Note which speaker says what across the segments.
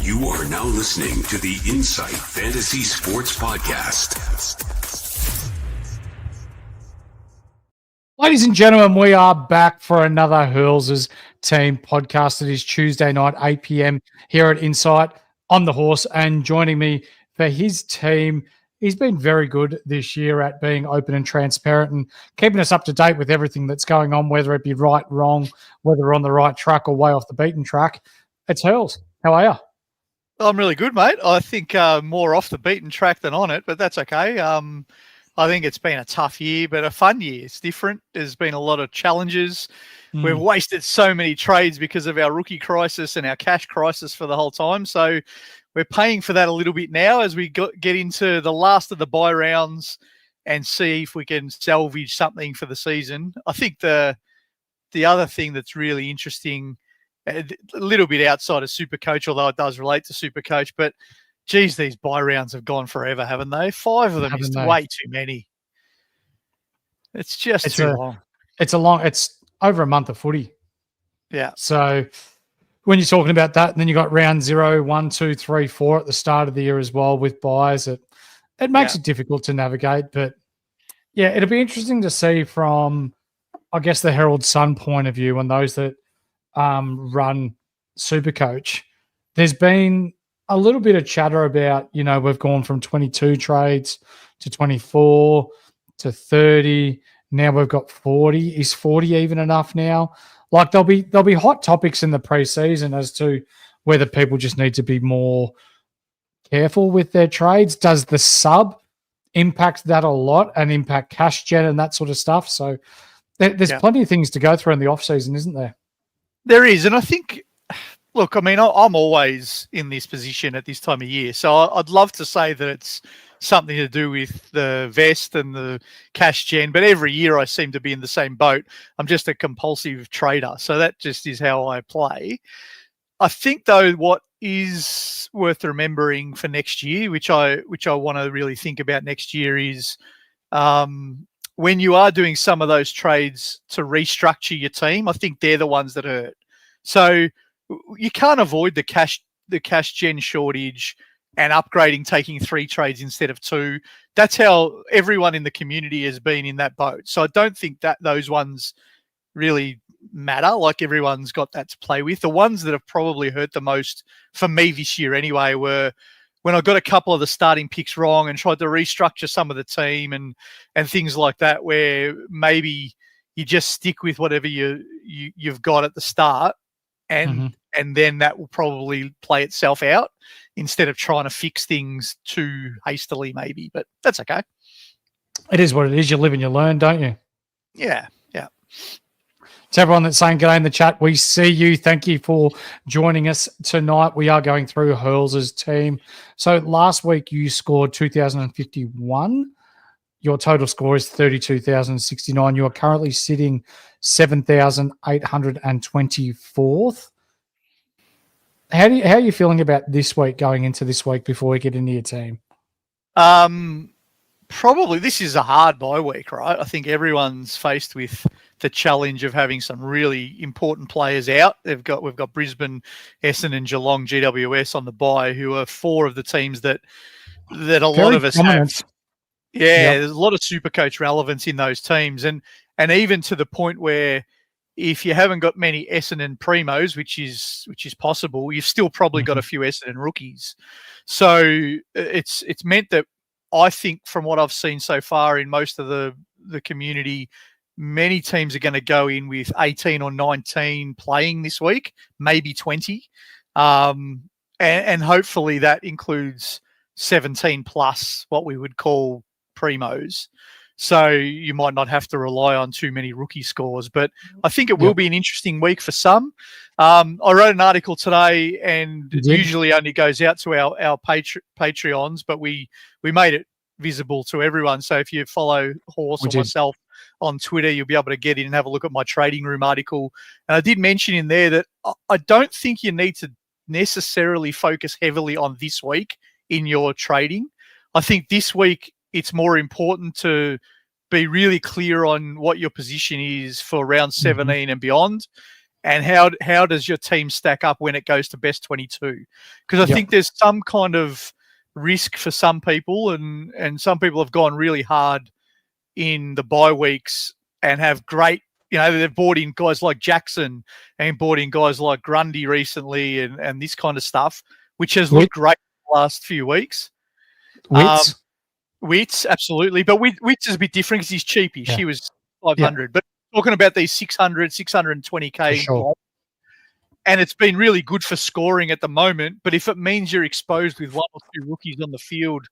Speaker 1: You are now listening to the Insight Fantasy Sports Podcast.
Speaker 2: Ladies and gentlemen, we are back for another Hurls' team podcast. It is Tuesday night, 8 p.m. here at Insight on the Horse, and joining me for his team, he's been very good this year at being open and transparent and keeping us up to date with everything that's going on, whether it be right, wrong, whether we're on the right track or way off the beaten track. It's Hurls. How are you?
Speaker 3: I'm really good, mate. I think more off the beaten track than on it, but that's okay. I think it's been a tough year, but a fun year. It's different. There's been a lot of challenges. We've wasted so many trades because of our rookie crisis and our cash crisis for the whole time. So we're paying for that a little bit now as we get into the last of the bye rounds and see if we can salvage something for the season. I think the other thing that's really interesting, a little bit outside of SuperCoach, although it does relate to SuperCoach, but geez, these bye rounds have gone forever, haven't they? 5 of them is way too many. It's just too long.
Speaker 2: It's over a month of footy.
Speaker 3: Yeah.
Speaker 2: So when you're talking about that, and then you got round 0, 1, 2, 3, 4 at the start of the year as well with buys, it makes it difficult to navigate. But yeah, it'll be interesting to see from, I guess, the Herald Sun point of view and those that run SuperCoach. There's been a little bit of chatter about, we've gone from 22 trades to 24 to 30. Now we've got 40. Is 40 even enough now? Like there'll be hot topics in the preseason as to whether people just need to be more careful with their trades. Does the sub impact that a lot and impact cash gen and that sort of stuff? So there's plenty of things to go through in the off season, isn't there? There
Speaker 3: is, and I think, look, I mean, I'm always in this position at this time of year, so I'd love to say that it's something to do with the vest and the cash gen, but every year I seem to be in the same boat. I'm just a compulsive trader, so that just is how I play. I think, though, what is worth remembering for next year, which I want to really think about next year, is when you are doing some of those trades to restructure your team, I think they're the ones that hurt. So you can't avoid the cash gen shortage and upgrading, taking 3 trades instead of 2. That's how everyone in the community has been in that boat. So I don't think that those ones really matter. Like, everyone's got that to play with. The ones that have probably hurt the most for me this year anyway were when I got a couple of the starting picks wrong and tried to restructure some of the team and things like that, where maybe you just stick with whatever you've got at the start, and then that will probably play itself out instead of trying to fix things too hastily, maybe. But that's okay.
Speaker 2: It is what it is. You live and you learn, don't you?
Speaker 3: Yeah.
Speaker 2: To everyone that's saying good day in the chat, we see you. Thank you for joining us tonight. We are going through Hurls' team. So last week you scored 2,051. Your total score is 32,069. You are currently sitting 7,824th. How are you feeling about this week, going into this week before we get into your team?
Speaker 3: Probably this is a hard bye week, right? I think everyone's faced with the challenge of having some really important players out. We've got Brisbane, Essendon, and Geelong GWS on the bye, who are 4 of the teams that a lot of us have. Yeah, there's a lot of SuperCoach relevance in those teams, and even to the point where if you haven't got many Essendon primos, which is possible, you've still probably got a few Essendon rookies. So it's meant that, I think, from what I've seen so far in most of the community, many teams are going to go in with 18 or 19 playing this week, maybe 20. And hopefully that includes 17 plus what we would call primos. So you might not have to rely on too many rookie scores, but I think it will be an interesting week for some. I wrote an article today, and it usually only goes out to our Patreons, but we made it visible to everyone. So if you follow Horse or myself on Twitter, you'll be able to get in and have a look at my trading room article. And I did mention in there that I don't think you need to necessarily focus heavily on this week in your trading. I think this week it's more important to be really clear on what your position is for round 17 and beyond, and how does your team stack up when it goes to best 22? Because I think there's some kind of risk for some people, and some people have gone really hard in the bye weeks and have great, they've brought in guys like Jackson and brought in guys like Grundy recently and this kind of stuff, which has looked great the last few weeks. Wits, absolutely. But Wits is a bit different because he's cheapy. She was 500. But talking about these 600, 620K.
Speaker 2: Sure.
Speaker 3: And it's been really good for scoring at the moment. But if it means you're exposed with one or two rookies on the field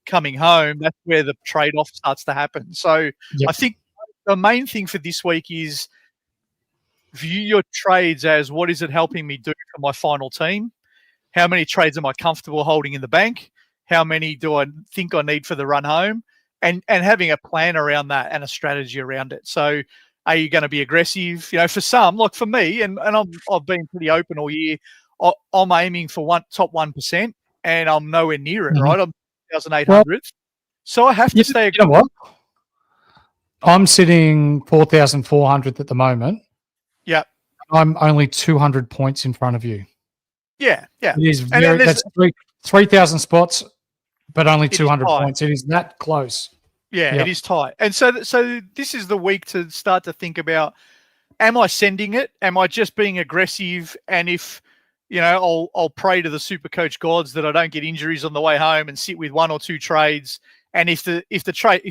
Speaker 3: coming home, that's where the trade-off starts to happen. So I think the main thing for this week is view your trades as what is it helping me do for my final team? How many trades am I comfortable holding in the bank? How many do I think I need for the run home? And having a plan around that and a strategy around it. So are you going to be aggressive? For some, like for me, and I've been pretty open all year, I'm aiming for top 1%, and I'm nowhere near it, right? I'm 1,800. So I have to stay.
Speaker 2: You know what? I'm sitting 4,400 at the moment.
Speaker 3: Yeah.
Speaker 2: I'm only 200 points in front of you.
Speaker 3: Yeah.
Speaker 2: It is that's 3,000 spots, but only 200 points. It is that close.
Speaker 3: Yeah, it is tight. And so this is the week to start to think about, am I sending it? Am I just being aggressive? And if, I'll pray to the SuperCoach gods that I don't get injuries on the way home and sit with one or two trades. And if the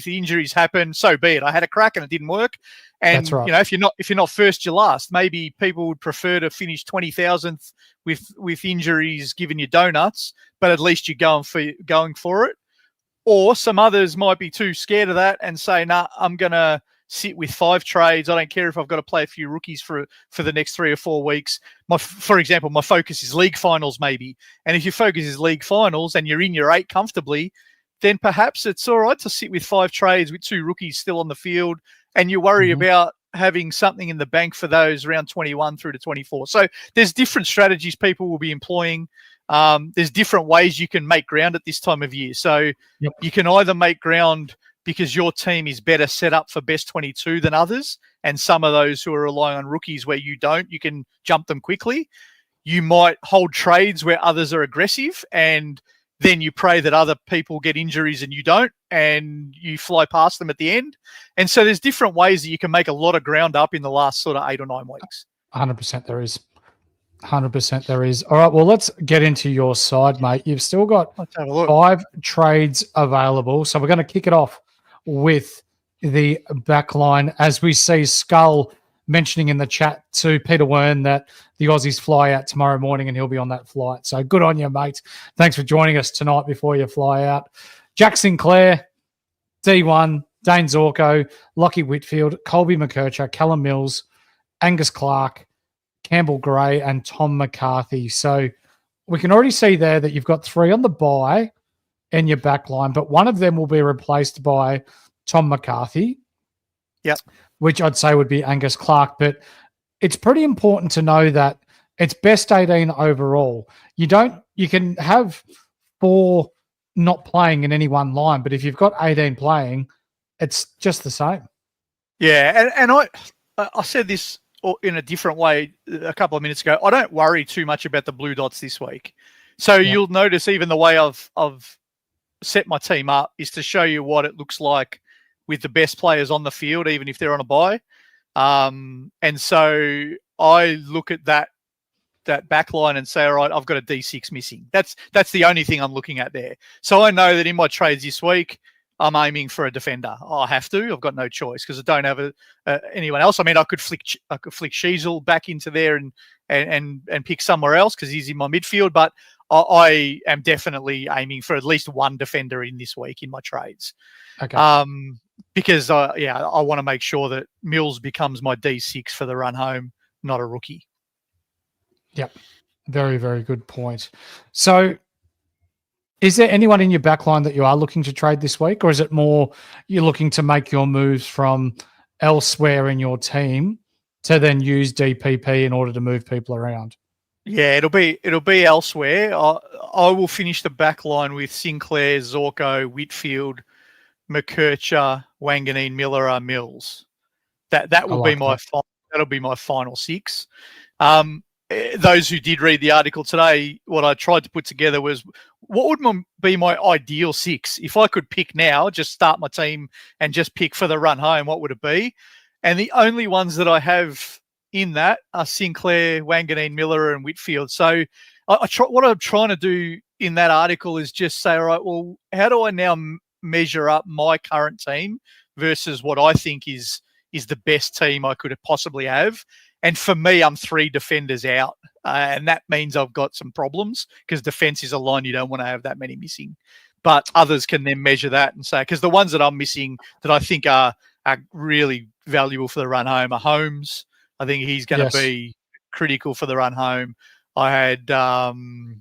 Speaker 3: injuries happen, so be it. I had a crack and it didn't work. And
Speaker 2: that's right.
Speaker 3: If you're not first, you're last. Maybe people would prefer to finish 20,000th with injuries giving you donuts, but at least you're going for it. Or some others might be too scared of that and say, nah, I'm going to sit with 5 trades. I don't care if I've got to play a few rookies for the next 3 or 4 weeks. For example, my focus is league finals maybe. And if your focus is league finals and you're in your 8 comfortably, then perhaps it's all right to sit with 5 trades with 2 rookies still on the field, and you worry about having something in the bank for those around 21 through to 24. So there's different strategies people will be employing. There's different ways you can make ground at this time of year. So you can either make ground because your team is better set up for best 22 than others, and some of those who are relying on rookies where you don't, you can jump them quickly. You might hold trades where others are aggressive, and then you pray that other people get injuries and you don't, and you fly past them at the end. And so there's different ways that you can make a lot of ground up in the last sort of 8 or 9 weeks.
Speaker 2: 100% there is. 100% there is. All right, well, let's get into your side, mate. You've still got 5 trades available. So we're going to kick it off with the backline, as we see Skull mentioning in the chat to Peter Wern that the Aussies fly out tomorrow morning and he'll be on that flight. So good on you, mate. Thanks for joining us tonight before you fly out. Jack Sinclair, D1, Dane Zorko, Lockie Whitfield, Colby McKercher, Callum Mills, Angus Clark, Campbell Gray, and Tom McCarthy. So we can already see there that you've got 3 on the bye in your back line, but one of them will be replaced by Tom McCarthy.
Speaker 3: Yep.
Speaker 2: Which I'd say would be Angus Clark. But it's pretty important to know that it's best 18 overall. You can have 4 not playing in any one line, but if you've got 18 playing, it's just the same.
Speaker 3: Yeah, and I said this in a different way a couple of minutes ago. I don't worry too much about the blue dots this week. So you'll notice even the way I've set my team up is to show you what it looks like with the best players on the field, even if they're on a bye. And so I look at that back line and say, all right, I've got a D6 missing. That's the only thing I'm looking at there. So I know that in my trades this week, I'm aiming for a defender. I have to. I've got no choice because I don't have anyone else. I mean, I could flick Sheasel back into there and pick somewhere else because he's in my midfield. But I am definitely aiming for at least one defender in this week in my trades.
Speaker 2: Okay.
Speaker 3: Because I want to make sure that Mills becomes my D6 for the run home, not a rookie.
Speaker 2: Yep. Very, very good point. So is there anyone in your backline that you are looking to trade this week, or is it more you're looking to make your moves from elsewhere in your team to then use DPP in order to move people around?
Speaker 3: Yeah, it'll be elsewhere. I will finish the backline with Sinclair, Zorko, Whitfield, McKercher, Wanganeen, Miller, Mills. That'll be my final 6. Those who did read the article today, what I tried to put together was what would be my ideal 6? If I could pick now, just start my team and just pick for the run home, what would it be? And the only ones that I have in that are Sinclair, Wanganeen, Miller, and Whitfield. So what I'm trying to do in that article is just say, all right, well, how do I now measure up my current team versus what I think is the best team I could possibly have? And for me, I'm 3 defenders out. And that means I've got some problems because defense is a line you don't want to have that many missing. But others can then measure that and say, because the ones that I'm missing that I think are really valuable for the run home are Holmes. I think he's going to be critical for the run home. I had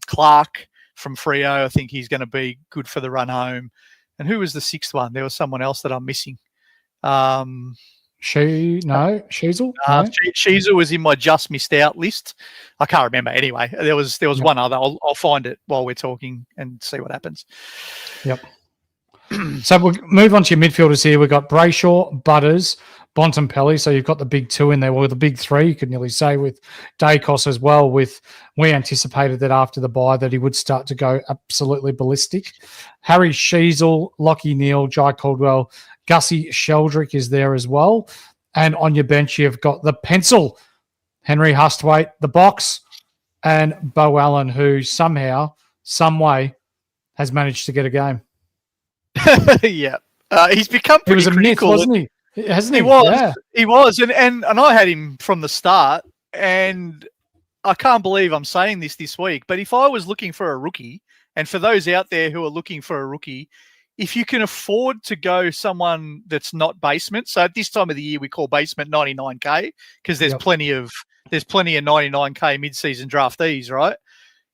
Speaker 3: Clark from Freo. I think he's going to be good for the run home. And who was the 6th one? There was someone else that I'm missing.
Speaker 2: Sheasel? No.
Speaker 3: Sheasel was in my just missed out list. I can't remember. Anyway, there was one other. I'll find it while we're talking and see what happens.
Speaker 2: Yep. So we'll move on to your midfielders here. We've got Brayshaw, Butters, Bontempelli. So you've got the big 2 in there. Well, the big 3, you could nearly say, with Dacos as well. We anticipated that after the bye that he would start to go absolutely ballistic. Harry Sheasel, Lockie Neal, Jai Caldwell, Gussie Sheldrick is there as well. And on your bench, you've got the pencil, Henry Hustwaite, the box, and Bo Allen, who somehow, some way, has managed to get a game.
Speaker 3: Yeah. He's become pretty
Speaker 2: critical. He was a myth, wasn't he? Hasn't he?
Speaker 3: He was. And I had him from the start. And I can't believe I'm saying this week, but if I was looking for a rookie, and for those out there who are looking for a rookie, if you can afford to go someone that's not basement, so at this time of the year we call basement 99K because there's plenty of 99K mid-season draftees, right?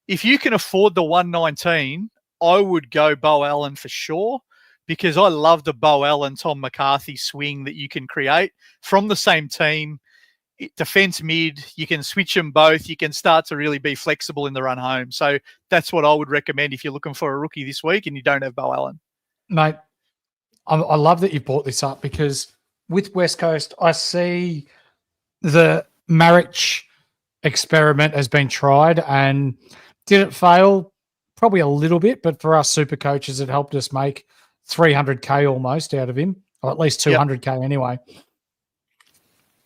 Speaker 3: If you can afford the 119, I would go Bo Allen for sure because I love the Bo Allen, Tom McCarthy swing that you can create from the same team. Defense mid, you can switch them both. You can start to really be flexible in the run home. So that's what I would recommend if you're looking for a rookie this week and you don't have Bo Allen.
Speaker 2: Mate, I love that you brought this up because with West Coast, I see the Marich experiment has been tried and did it fail? Probably a little bit, but for us super coaches, it helped us make 300K almost out of him, or at least 200K anyway.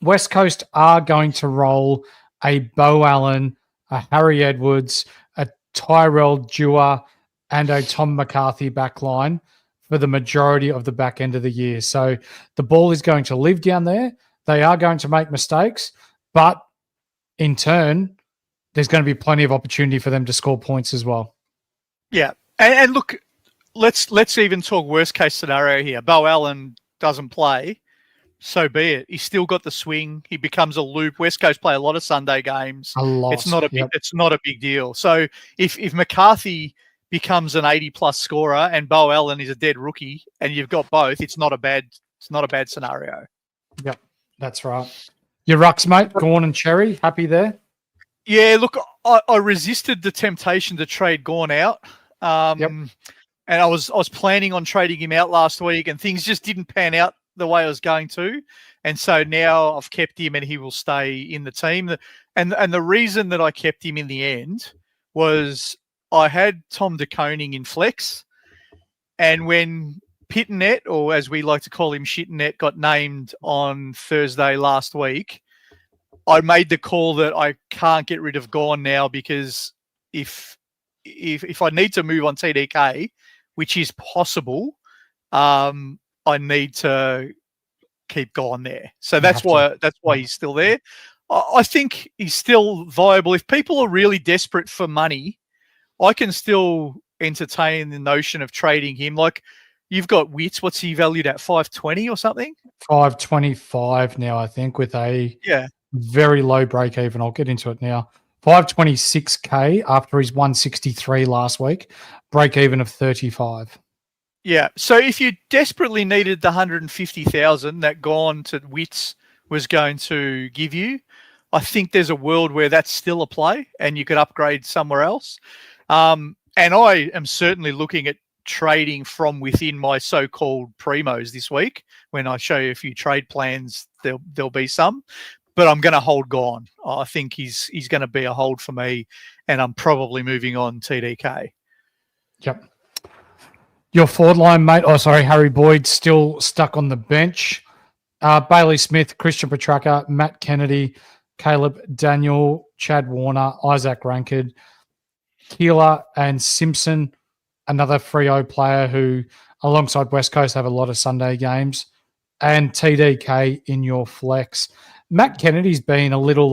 Speaker 2: West Coast are going to roll a Bo Allen, a Harry Edwards, a Tyrell Dewar, and a Tom McCarthy backline for the majority of the back end of the year. So the ball is going to live down there. They are going to make mistakes, but in turn, there's going to be plenty of opportunity for them to score points as well.
Speaker 3: Yeah. And look, let's even talk worst case scenario here. Bo Allen doesn't play. So be it. He's still got the swing. He becomes a loop. West Coast play a lot of Sunday games.
Speaker 2: A lot.
Speaker 3: It's not a big deal. So if McCarthy becomes an 80+ scorer and Bo Allen is a dead rookie and you've got both, it's not a bad scenario.
Speaker 2: Yep, that's right. Your rucks, mate, Gawn and Cherry, happy there?
Speaker 3: Yeah, look, I resisted the temptation to trade Gawn out. And I was planning on trading him out last week and things just didn't pan out the way I was going to. And so now I've kept him and he will stay in the team. And the reason that I kept him in the end was I had Tom De Koning in flex. And when Pitternet, or as we like to call him, Shitternet, got named on Thursday last week, I made the call that I can't get rid of Gawn now because if I need to move on TDK, which is possible, I need to keep Gawn there. So that's why he's still there. I think he's still viable. If people are really desperate for money, I can still entertain the notion of trading him. Like you've got Wits, what's he valued at, 520 or something?
Speaker 2: 525 now, I think, with a very low break even. I'll get into it now. 526K after his 163 last week, break even of 35.
Speaker 3: Yeah. So if you desperately needed the 150,000 that Gawn to Wits was going to give you, I think there's a world where that's still a play and you could upgrade somewhere else. And I am certainly looking at trading from within my so-called primos this week. When I show you a few trade plans, there'll be some. but I'm going to hold Gone. I think he's going to be a hold for me, and I'm probably moving on TDK.
Speaker 2: Yep. Your forward line, mate. Oh, sorry, Harry Boyd still stuck on the bench. Bailey Smith, Christian Petracca, Matt Kennedy, Caleb Daniel, Chad Warner, Isaac Rankard, Keeler and Simpson, another Freo player who, alongside West Coast, have a lot of Sunday games, and TDK in your flex. Matt Kennedy's been a little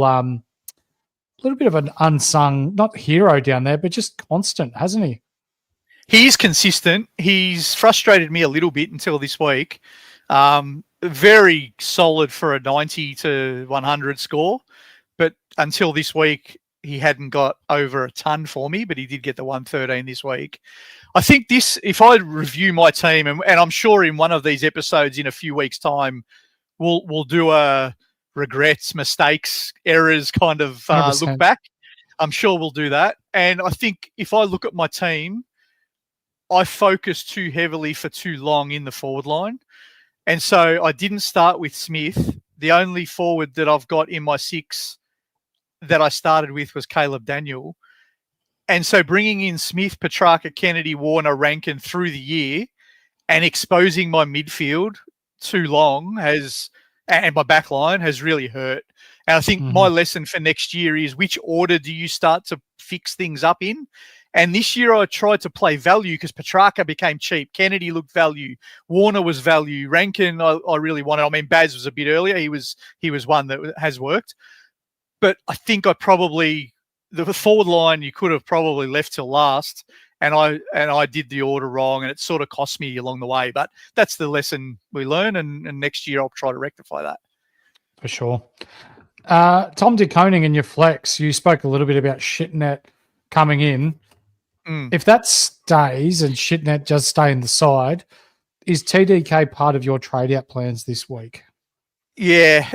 Speaker 2: bit of an unsung, not hero down there, but just constant, hasn't he?
Speaker 3: He's consistent. He's frustrated me a little bit until this week. Very solid for a 90 to 100 score, but until this week, he hadn't got over a ton for me, but he did get the 113 this week. I think this, if I review my team, and I'm sure in one of these episodes in a few weeks' time, we'll do a regrets, mistakes, errors kind of look back. I'm sure we'll do that. And I think if I look at my team, I focused too heavily for too long in the forward line. And so I didn't start with Smith. The only forward that I've got in my 6 that I started with was Caleb Daniel. And so bringing in Smith, Petrarca, Kennedy, Warner, Rankin through the year and exposing my midfield too long and my backline has really hurt. And I think my lesson for next year is, which order do you start to fix things up in? And this year I tried to play value because Petrarca became cheap. Kennedy looked value. Warner was value. Rankin, I really wanted. I mean, Baz was a bit earlier. He was one that has worked. But I think the forward line you could have probably left till last, and I did the order wrong, and it sort of cost me along the way. But that's the lesson we learn, and next year I'll try to rectify that. For
Speaker 2: sure. Tom De Koning in your flex, you spoke a little bit about Shitnet coming in. If that stays and Shitnet does stay in the side, is TDK part of your trade-out plans this week?
Speaker 3: Yeah,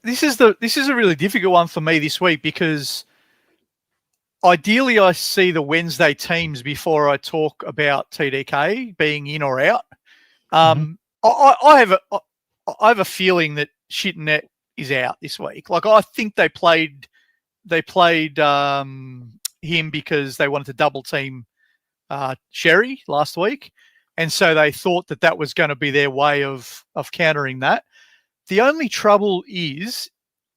Speaker 3: this is a really difficult one for me this week because ideally I see the Wednesday teams before I talk about TDK being in or out. I have a feeling that Shitnet is out this week. Like, I think they played him because they wanted to double team Sherry last week, and so they thought that was going to be their way of countering that. The only trouble is,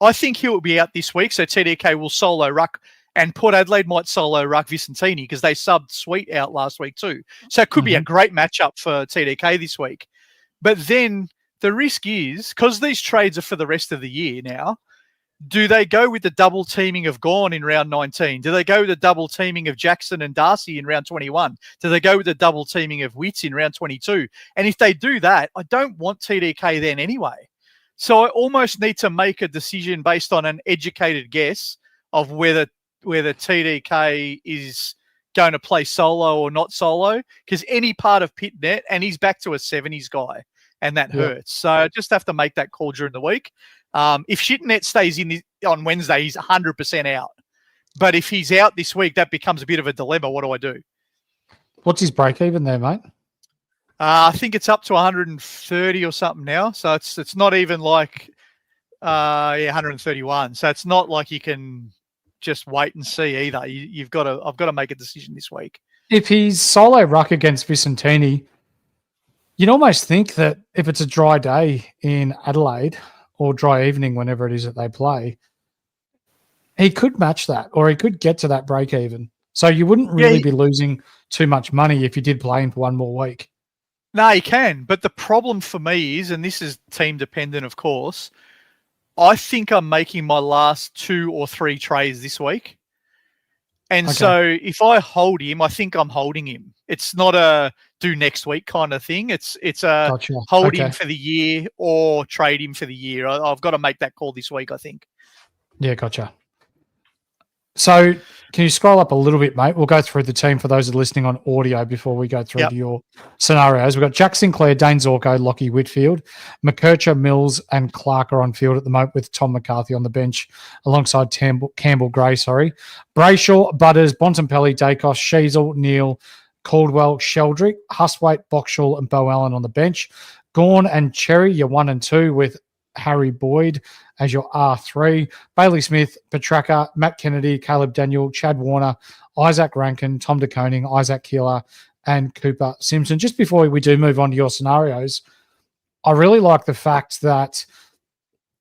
Speaker 3: I think he'll be out this week, so TDK will solo Ruck, and Port Adelaide might solo Ruck Vicentini because they subbed Sweet out last week too. So it could be a great matchup for TDK this week. But then the risk is, because these trades are for the rest of the year now, do they go with the double teaming of Gone in round 19? Do they go with the double teaming of Jackson and Darcy in round 21? Do they go with the double teaming of Witts in round 22? And if they do that, I don't want TDK then anyway. So I almost need to make a decision based on an educated guess of whether TDK is going to play solo or not solo, because any part of Pitnet, and he's back to a 70s guy, and that hurts. So I just have to make that call during the week. If Shitnet stays in on Wednesday, he's 100% out. But if he's out this week, that becomes a bit of a dilemma. What do I do?
Speaker 2: What's his break even there, mate?
Speaker 3: I think it's up to 130 or something now. So it's not even like 131. So it's not like you can just wait and see either. I've got to make a decision this week.
Speaker 2: If he's solo Ruck against Vicentini, you'd almost think that if it's a dry day in Adelaide or dry evening, whenever it is that they play, he could match that, or he could get to that break even. So you wouldn't really be losing too much money if you did play him for one more week.
Speaker 3: No, he can. But the problem for me is, and this is team dependent, of course, I think I'm making my last 2 or 3 trades this week. And so if I hold him, I think I'm holding him. It's not a do next week kind of thing. It's a hold him for the year or trade him for the year. I've got to make that call this week, I think.
Speaker 2: Yeah, gotcha. So can you scroll up a little bit, mate? We'll go through the team for those that are listening on audio before we go through to your scenarios. We've got Jack Sinclair, Dane Zorko, Lockie Whitfield, McKercher, Mills, and Clark are on field at the moment with Tom McCarthy on the bench alongside Campbell Gray, Brayshaw, Butters, Bontempelli, Dacos, Sheasel, Neal, Caldwell, Sheldrick, Hustwaite, Boxall, and Bo Allen on the bench. Gorn and Cherry, your 1 and 2 with Harry Boyd as your R3, Bailey Smith, Petraka, Matt Kennedy, Caleb Daniel, Chad Warner, Isaac Rankin, Tom De Koning, Isaac Keeler, and Cooper Simpson. Just before we do move on to your scenarios, I really like the fact that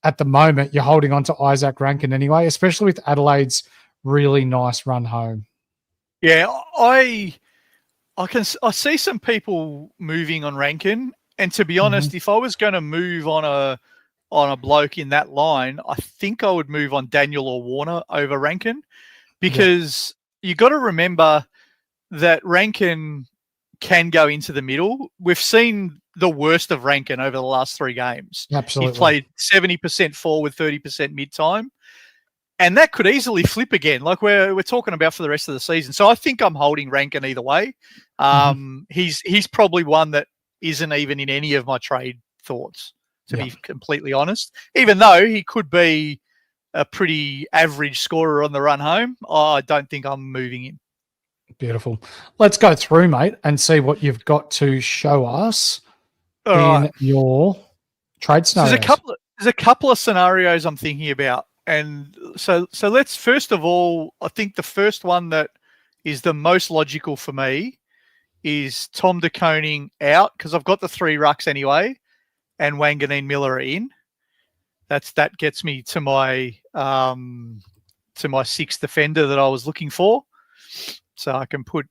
Speaker 2: at the moment you're holding on to Isaac Rankin anyway, especially with Adelaide's really nice run home.
Speaker 3: Yeah, I see some people moving on Rankin, and to be honest, if I was going to move on a bloke in that line, I think I would move on Daniel or Warner over Rankin, because you got to remember that Rankin can go into the middle. We've seen the worst of Rankin over the last 3 games.
Speaker 2: Absolutely.
Speaker 3: He played 70% forward, 30% mid-time. And that could easily flip again, like we're talking about for the rest of the season. So I think I'm holding Rankin either way. He's probably one that isn't even in any of my trade thoughts, to be completely honest. Even though he could be a pretty average scorer on the run home, I don't think I'm moving him.
Speaker 2: Beautiful. Let's go through, mate, and see what you've got to show us your trade scenarios.
Speaker 3: There's a couple of scenarios I'm thinking about. And so let's, first of all, I think the first one that is the most logical for me is Tom De Koning out, because I've got the 3 rucks anyway, and Wanganeen Miller in. That gets me to my 6th defender that I was looking for. So I can put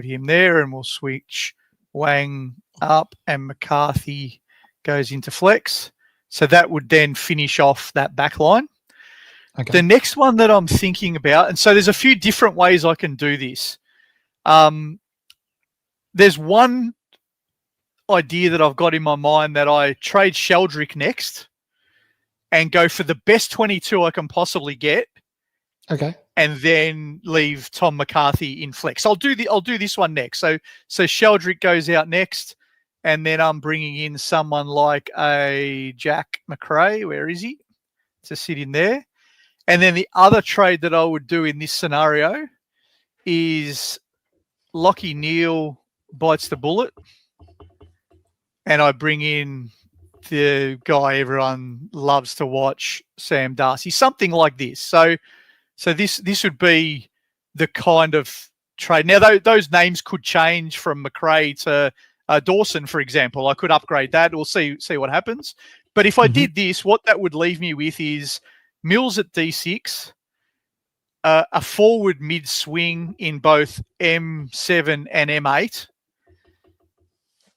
Speaker 3: him there, and we'll switch Wang up, and McCarthy goes into flex. So that would then finish off that back line. Okay. The next one that I'm thinking about, and so there's a few different ways I can do this. There's one idea that I've got in my mind that I trade Sheldrick next and go for the best 22 I can possibly get.
Speaker 2: Okay.
Speaker 3: And then leave Tom McCarthy in flex. I'll do this one next. So Sheldrick goes out next, and then I'm bringing in someone like a Jack McRae. Where is he? To sit in there. And then the other trade that I would do in this scenario is Lockie Neal bites the bullet, and I bring in the guy everyone loves to watch, Sam Darcy, something like this. So this would be the kind of trade. Now, those names could change from McRae to Dawson, for example. I could upgrade that. We'll see what happens. But if I did this, what that would leave me with is Mills at D6, a forward mid-swing in both M7 and M8,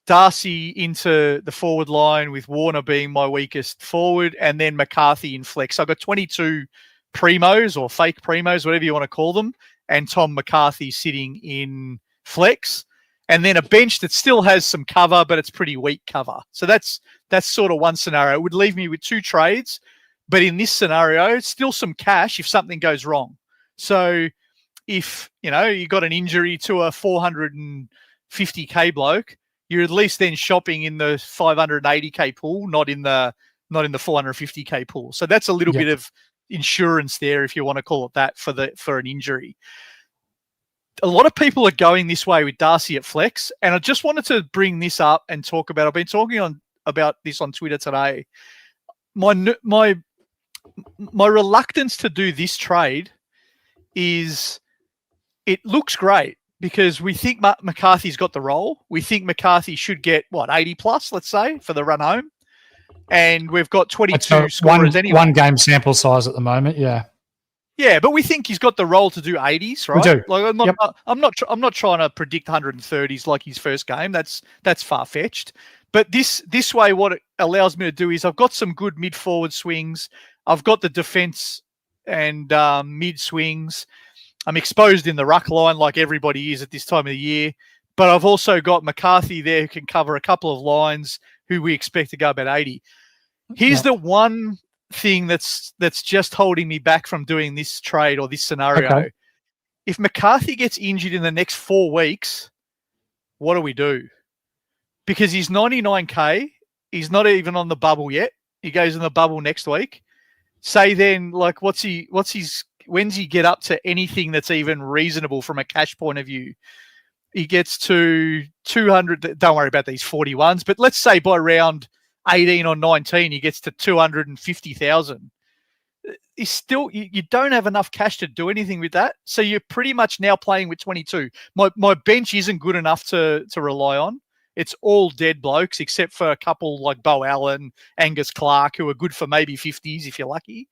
Speaker 3: Darcy into the forward line with Warner being my weakest forward, and then McCarthy in flex. I've got 22 primos or fake primos, whatever you want to call them, and Tom McCarthy sitting in flex, and then a bench that still has some cover, but it's pretty weak cover. So that's sort of one scenario. It would leave me with 2 trades, but in this scenario, still some cash if something goes wrong. So if you got an injury to a 450k bloke, you're at least then shopping in the 580k pool, not in the 450k pool. So that's a little bit of insurance there, if you want to call it that, for an injury. A lot of people are going this way with Darcy at flex, and I just wanted to bring this up and talk about. I've been talking about this on Twitter today. My reluctance to do this trade is it looks great because we think McCarthy's got the role. We think McCarthy should get 80 plus, let's say, for the run home. And we've got 22 scorers anyway. One
Speaker 2: game sample size at the moment, yeah.
Speaker 3: Yeah, but we think he's got the role to do 80s, right?
Speaker 2: We do.
Speaker 3: Like I'm not trying to predict 130s like his first game. That's far fetched. But this way, what it allows me to do is I've got some good mid forward swings. I've got the defense and mid swings. I'm exposed in the ruck line like everybody is at this time of the year. But I've also got McCarthy there who can cover a couple of lines who we expect to go about 80. Here's the one thing that's just holding me back from doing this trade or this scenario. Okay. If McCarthy gets injured in the next 4 weeks, what do we do? Because he's 99k, he's not even on the bubble yet. He goes in the bubble next week. Say then, like, when's he get up to anything that's even reasonable from a cash point of view? He gets to 200. Don't worry about these 41s, but let's say by round 18 or 19, he gets to 250,000. Is still you don't have enough cash to do anything with that, so you're pretty much now playing with 22. My bench isn't good enough to rely on. It's all dead blokes except for a couple like Bo Allen, Angus Clark, who are good for maybe 50s if you're lucky.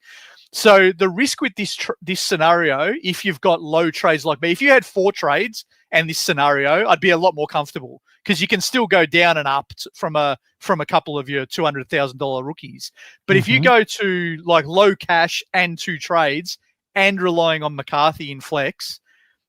Speaker 3: So the risk with this scenario, if you've got low trades like me, if you had 4 trades and this scenario, I'd be a lot more comfortable because you can still go down and up from a couple of your $200,000 rookies. But if you go to like low cash and 2 trades and relying on McCarthy in flex,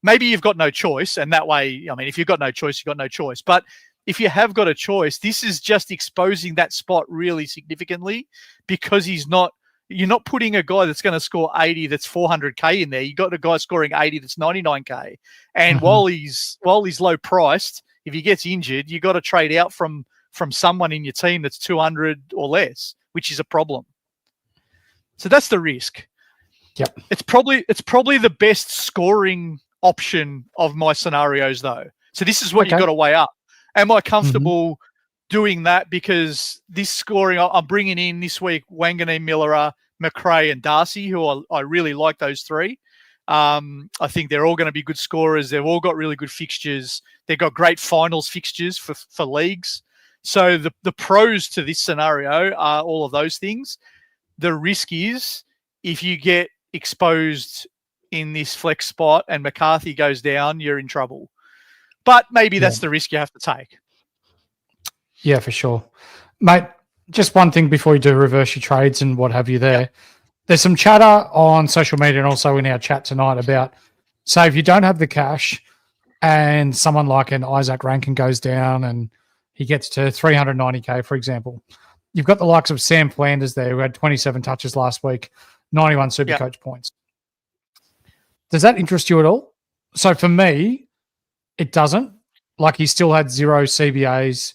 Speaker 3: maybe you've got no choice. And that way, I mean, if you've got no choice, you've got no choice. But if you have got a choice, this is just exposing that spot really significantly because you're not putting a guy that's going to score 80 that's 400K in there. You got a guy scoring 80 that's 99K. And while he's low priced, if he gets injured, you got to trade out from someone in your team that's 200 or less, which is a problem. So that's the risk.
Speaker 2: Yep.
Speaker 3: It's probably the best scoring option of my scenarios though. So this is what you've got to weigh up. Am I comfortable doing that? Because this scoring, I'm bringing in this week Wanganeen, Miller, McRae and Darcy, who I really like those 3. I think they're all going to be good scorers. They've all got really good fixtures. They've got great finals fixtures for leagues. So the pros to this scenario are all of those things. The risk is if you get exposed in this flex spot and McCarthy goes down, you're in trouble. But maybe that's the risk you have to take.
Speaker 2: Yeah, for sure. Mate, just one thing before you do reverse your trades and what have you there. There's some chatter on social media and also in our chat tonight about, say, if you don't have the cash and someone like an Isaac Rankin goes down and he gets to 390K, for example, you've got the likes of Sam Flanders there who had 27 touches last week, 91 SuperCoach points. Does that interest you at all? So for me, it doesn't. Like, he still had 0 CBAs.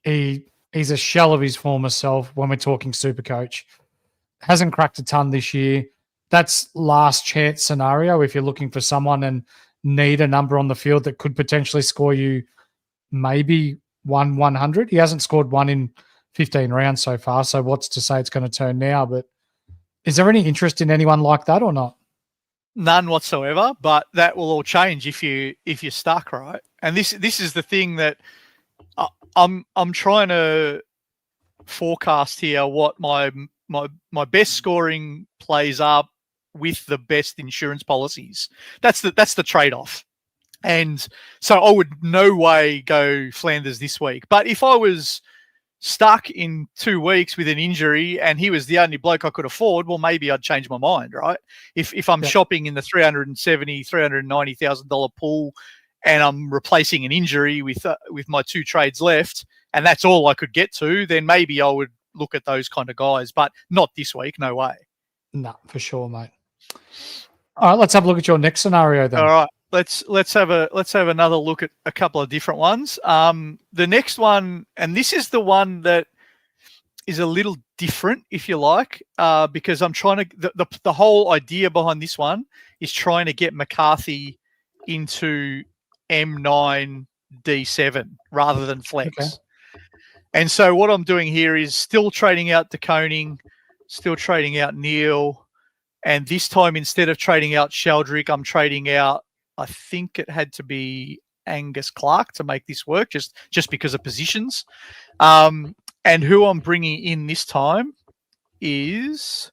Speaker 2: He's a shell of his former self when we're talking SuperCoach. Hasn't cracked a ton this year. That's last chance scenario if you're looking for someone and need a number on the field that could potentially score you maybe 100. He hasn't scored 1 in 15 rounds so far, so what's to say it's going to turn now? But is there any interest in anyone like that or not?
Speaker 3: None whatsoever, but that will all change if you're stuck, right? And this is the thing that I'm trying to forecast here what my best scoring plays are with the best insurance policies. That's the trade-off. And so I would no way go Flanders this week. But if I was stuck in 2 weeks with an injury and he was the only bloke I could afford, well, maybe I'd change my mind, right? If I'm shopping in the $390,000 pool and I'm replacing an injury with my 2 trades left, and that's all I could get to, then maybe I would look at those kind of guys, but not this week, no way.
Speaker 2: No, for sure, mate. All right, let's have a look at your next scenario then.
Speaker 3: All right. Let's have another look at a couple of different ones. The next one, and this is the one that is a little different, if you like, because I'm trying to the whole idea behind this one is trying to get McCarthy into M9 D7 rather than flex. Okay. And so what I'm doing here is still trading out De Koning, still trading out Neil, and this time instead of trading out Sheldrick, I'm trading out, I think it had to be Angus Clark to make this work, just because of positions. And who I'm bringing in this time is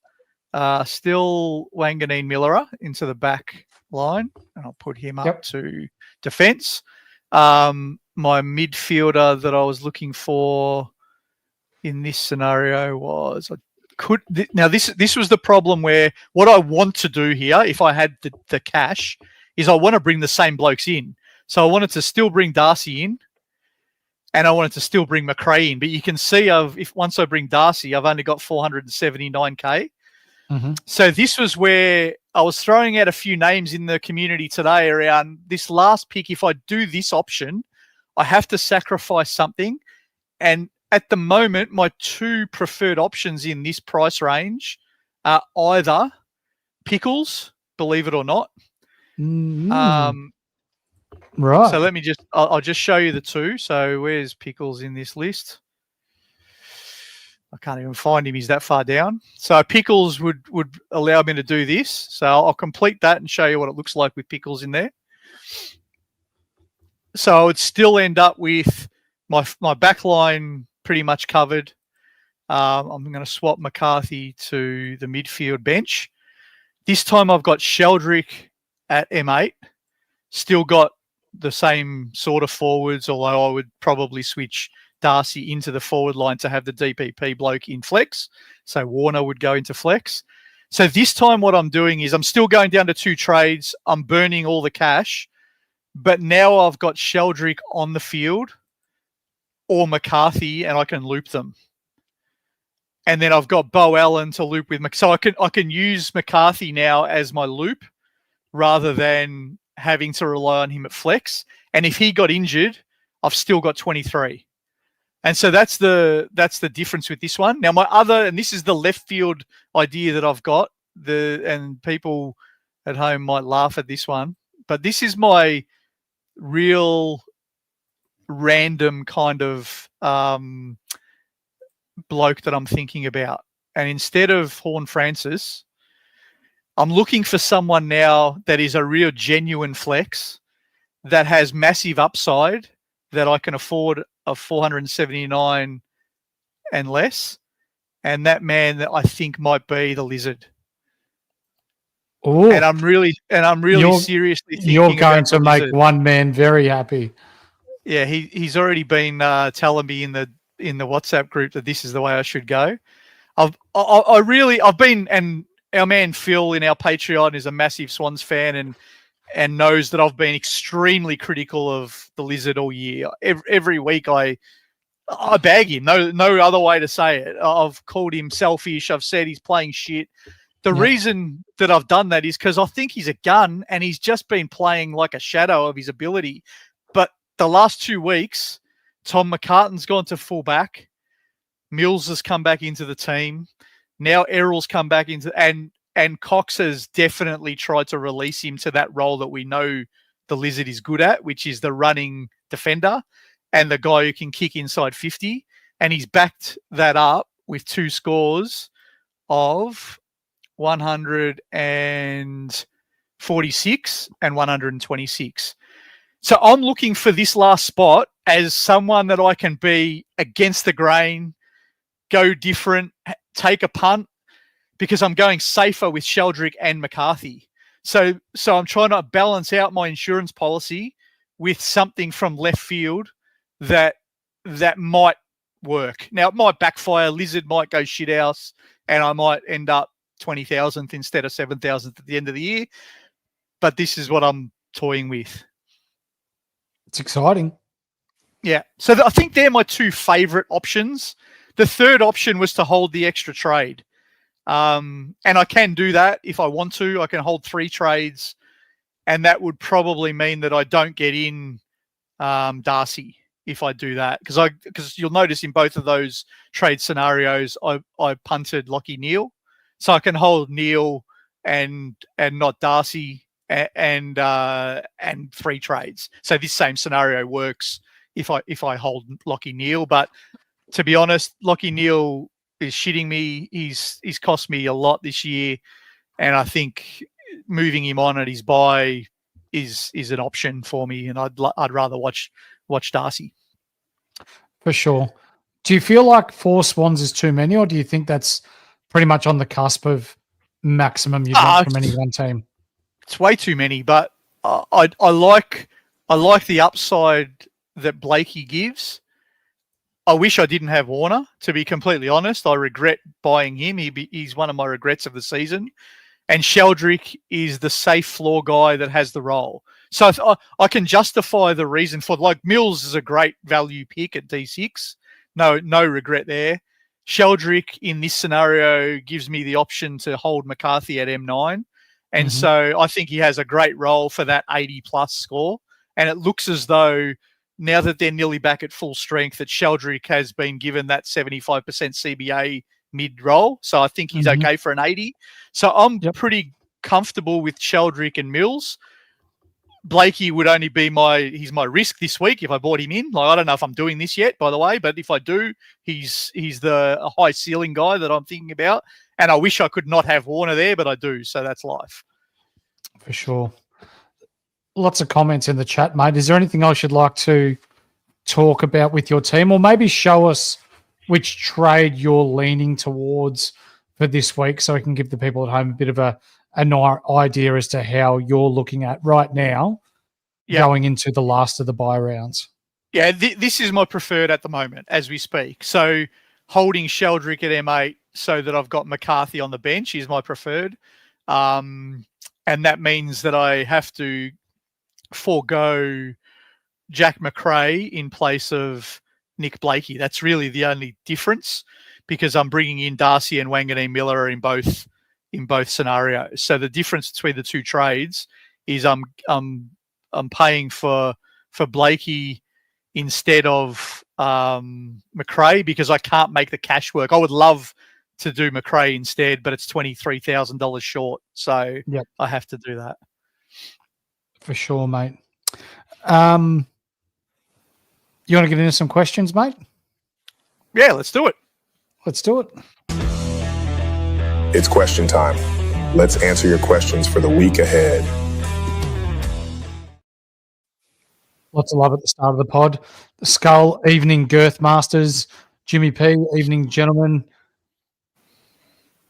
Speaker 3: still Wanganeen Miller into the back line, and I'll put him up to defence. My midfielder that I was looking for in this scenario was this was the problem where what I want to do here, if I had the cash, is I want to bring the same blokes in. So I wanted to still bring Darcy in, and I wanted to still bring McRae in. But you can see once I bring Darcy, I've only got 479K. Mm-hmm. So this was where I was throwing out a few names in the community today around this last pick. If I do this option, I have to sacrifice something. And at the moment, my 2 preferred options in this price range are either Pickles, believe it or not.
Speaker 2: Mm-hmm. Right.
Speaker 3: So I'll just show you the 2. So where's Pickles in this list? I can't even find him. He's that far down. So Pickles would allow me to do this. So I'll complete that and show you what it looks like with Pickles in there. So I would still end up with my backline pretty much covered. I'm going to swap McCarthy to the midfield bench. This time I've got Sheldrick at M8. Still got the same sort of forwards, although I would probably switch Darcy into the forward line to have the DPP bloke in flex. So Warner would go into flex. So this time what I'm doing is I'm still going down to 2 trades. I'm burning all the cash. But now I've got Sheldrick on the field or McCarthy, and I can loop them. And then I've got Bo Allen to loop with. So I can use McCarthy now as my loop rather than having to rely on him at flex. And if he got injured, I've still got 23. And so that's the difference with this one. Now and this is the left field idea that I've got. And people at home might laugh at this one, but this is my real random kind of bloke that I'm thinking about. And instead of Horn Francis, I'm looking for someone now that is a real genuine flex that has massive upside that I can afford of 479 and less. And that man that I think might be the Lizard.
Speaker 2: Ooh.
Speaker 3: And I'm really seriously thinking
Speaker 2: you're going to make
Speaker 3: Lizard.
Speaker 2: one man very happy.
Speaker 3: Yeah, he's already been telling me in the WhatsApp group that this is the way I should go. I've been, and our man Phil in our Patreon is a massive Swans fan and knows that I've been extremely critical of the Lizard all year. Every week I bag him. No other way to say it. I've called him selfish. I've said he's playing shit. The reason that I've done that is because I think he's a gun and he's just been playing like a shadow of his ability. But the last 2 weeks, Tom McCartan's gone to fullback. Mills has come back into the team. Now Errol's come back into, and Cox has definitely tried to release him to that role that we know the Lizard is good at, which is the running defender and the guy who can kick inside 50. And he's backed that up with 2 scores of 146 and 126. So I'm looking for this last spot as someone that I can be against the grain, go different, take a punt, because I'm going safer with Sheldrick and McCarthy. So I'm trying to balance out my insurance policy with something from left field that might work. Now, it might backfire. Lizard might go shithouse, and I might end up 20,000th instead of 7,000th at the end of the year. But this is what I'm toying with.
Speaker 2: It's exciting.
Speaker 3: Yeah. So I think they're my 2 favorite options. The third option was to hold the extra trade. And I can do that if I want to. I can hold 3 trades, and that would probably mean that I don't get in Darcy if I do that. Because you'll notice in both of those trade scenarios, I punted Lockie Neal. So I can hold Neal and not Darcy and 3 trades. So this same scenario works if I hold Lockie Neal. But to be honest, Lockie Neal is shitting me. He's cost me a lot this year, and I think moving him on at his bye is an option for me. And I'd rather watch Darcy
Speaker 2: for sure. Do you feel like 4 Swans is too many, or do you think that's pretty much on the cusp of maximum you get from any one team?
Speaker 3: It's way too many, but I like the upside that Blakey gives. I wish I didn't have Warner, to be completely honest. I regret buying him. He's one of my regrets of the season. And Sheldrick is the safe floor guy that has the role. So I can justify the reason for, like, Mills is a great value pick at D6. No regret there. Sheldrick in this scenario gives me the option to hold McCarthy at M9. And so I think he has a great role for that 80-plus score. And it looks as though now that they're nearly back at full strength, that Sheldrick has been given that 75% CBA mid role. So I think he's okay for an 80. So I'm pretty comfortable with Sheldrick and Mills. Blakey would only be he's my risk this week if I bought him in. Like, I don't know if I'm doing this yet, by the way, but if I do, he's a high ceiling guy that I'm thinking about. And I wish I could not have Warner there, but I do. So that's life.
Speaker 2: For sure. Lots of comments in the chat, mate. Is there anything else you'd like to talk about with your team, or maybe show us which trade you're leaning towards for this week so we can give the people at home a bit of an idea as to how you're looking at right now going into the last of the bye rounds?
Speaker 3: Yeah, this is my preferred at the moment as we speak. So holding Sheldrick at M8 so that I've got McCarthy on the bench is my preferred. And that means that I have to forego Jack McRae in place of Nick Blakey. That's really the only difference, because I'm bringing in Darcy and Wanganeen Miller in both scenarios. So the difference between the two trades is I'm paying for Blakey instead of McRae, because I can't make the cash work. I would love to do McRae instead, but it's $23,000 short. So I have to do that.
Speaker 2: For sure, mate. You want to get into some questions, mate?
Speaker 3: Yeah, let's do it.
Speaker 2: Let's do it.
Speaker 4: It's question time. Let's answer your questions for the week ahead.
Speaker 2: Lots of love at the start of the pod. The Skull, evening Girth Masters. Jimmy P, evening gentlemen.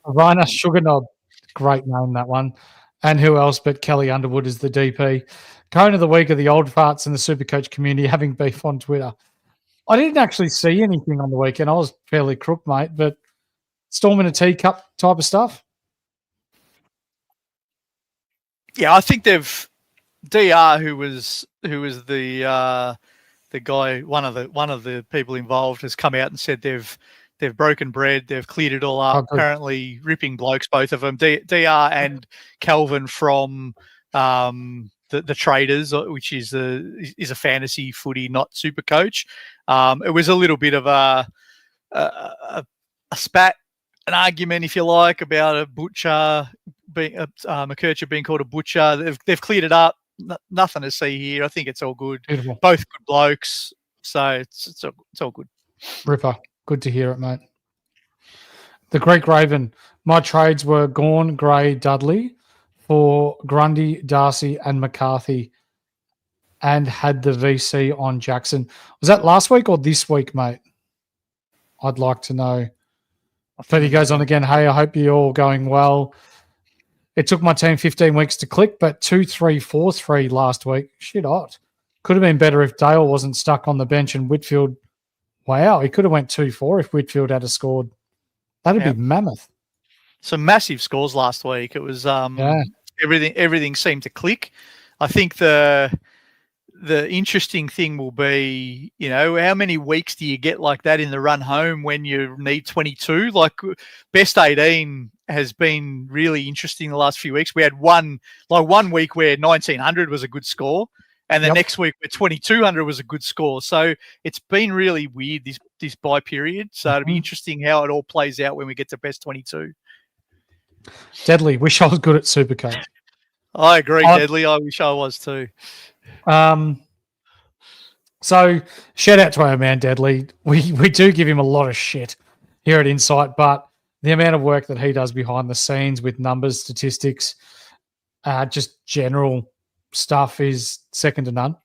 Speaker 2: Rhina Sugarknob, great name, that one. And who else but Kelly Underwood is the DP. Cone of the week of the old farts in the SuperCoach community having beef on Twitter. I didn't actually see anything on the weekend. I was fairly crook, mate, but storm in a teacup type of stuff.
Speaker 3: Yeah, I think they've DR, who was the guy, one of the people involved, has come out and said they've broken bread, they've cleared it all up. Apparently, ripping blokes, both of them, DR and Calvin from the Traders, which is a fantasy footy, not Supercoach. It was a little bit of a spat, an argument, if you like, about a butcher being McKercher being called a butcher. They've cleared it up. Nothing to see here. I think it's all good.
Speaker 2: Beautiful.
Speaker 3: Both good blokes, so it's all good.
Speaker 2: Ripper, good to hear it, mate. The Greek Raven. My trades were Gawn, Gray, Dudley for Grundy, Darcy, and McCarthy, and had the VC on Jackson. Was that last week or this week, mate? I'd like to know. But he goes on again. Hey, I hope you're all going well. It took my team 15 weeks to click, but 2-3-4-3 last week. Shit hot. Could have been better if Dale wasn't stuck on the bench and Whitfield. Wow, he could have went 2-4 if Whitfield had scored. That'd be mammoth.
Speaker 3: Some massive scores last week. It was everything seemed to click. I think the interesting thing will be, how many weeks do you get like that in the run home when you need 22? Like best 18 has been really interesting the last few weeks. We had one week where 1900 was a good score, and the next week where 2200 was a good score. So it's been really weird this bye period. So it'll be interesting how it all plays out when we get to best 22.
Speaker 2: Deadly. Wish I was good at Supercoach.
Speaker 3: I agree, Deadly. I wish I was too.
Speaker 2: So shout out to our man Deadly. We do give him a lot of shit here at Insight, but the amount of work that he does behind the scenes with numbers, statistics, just general stuff is second to none.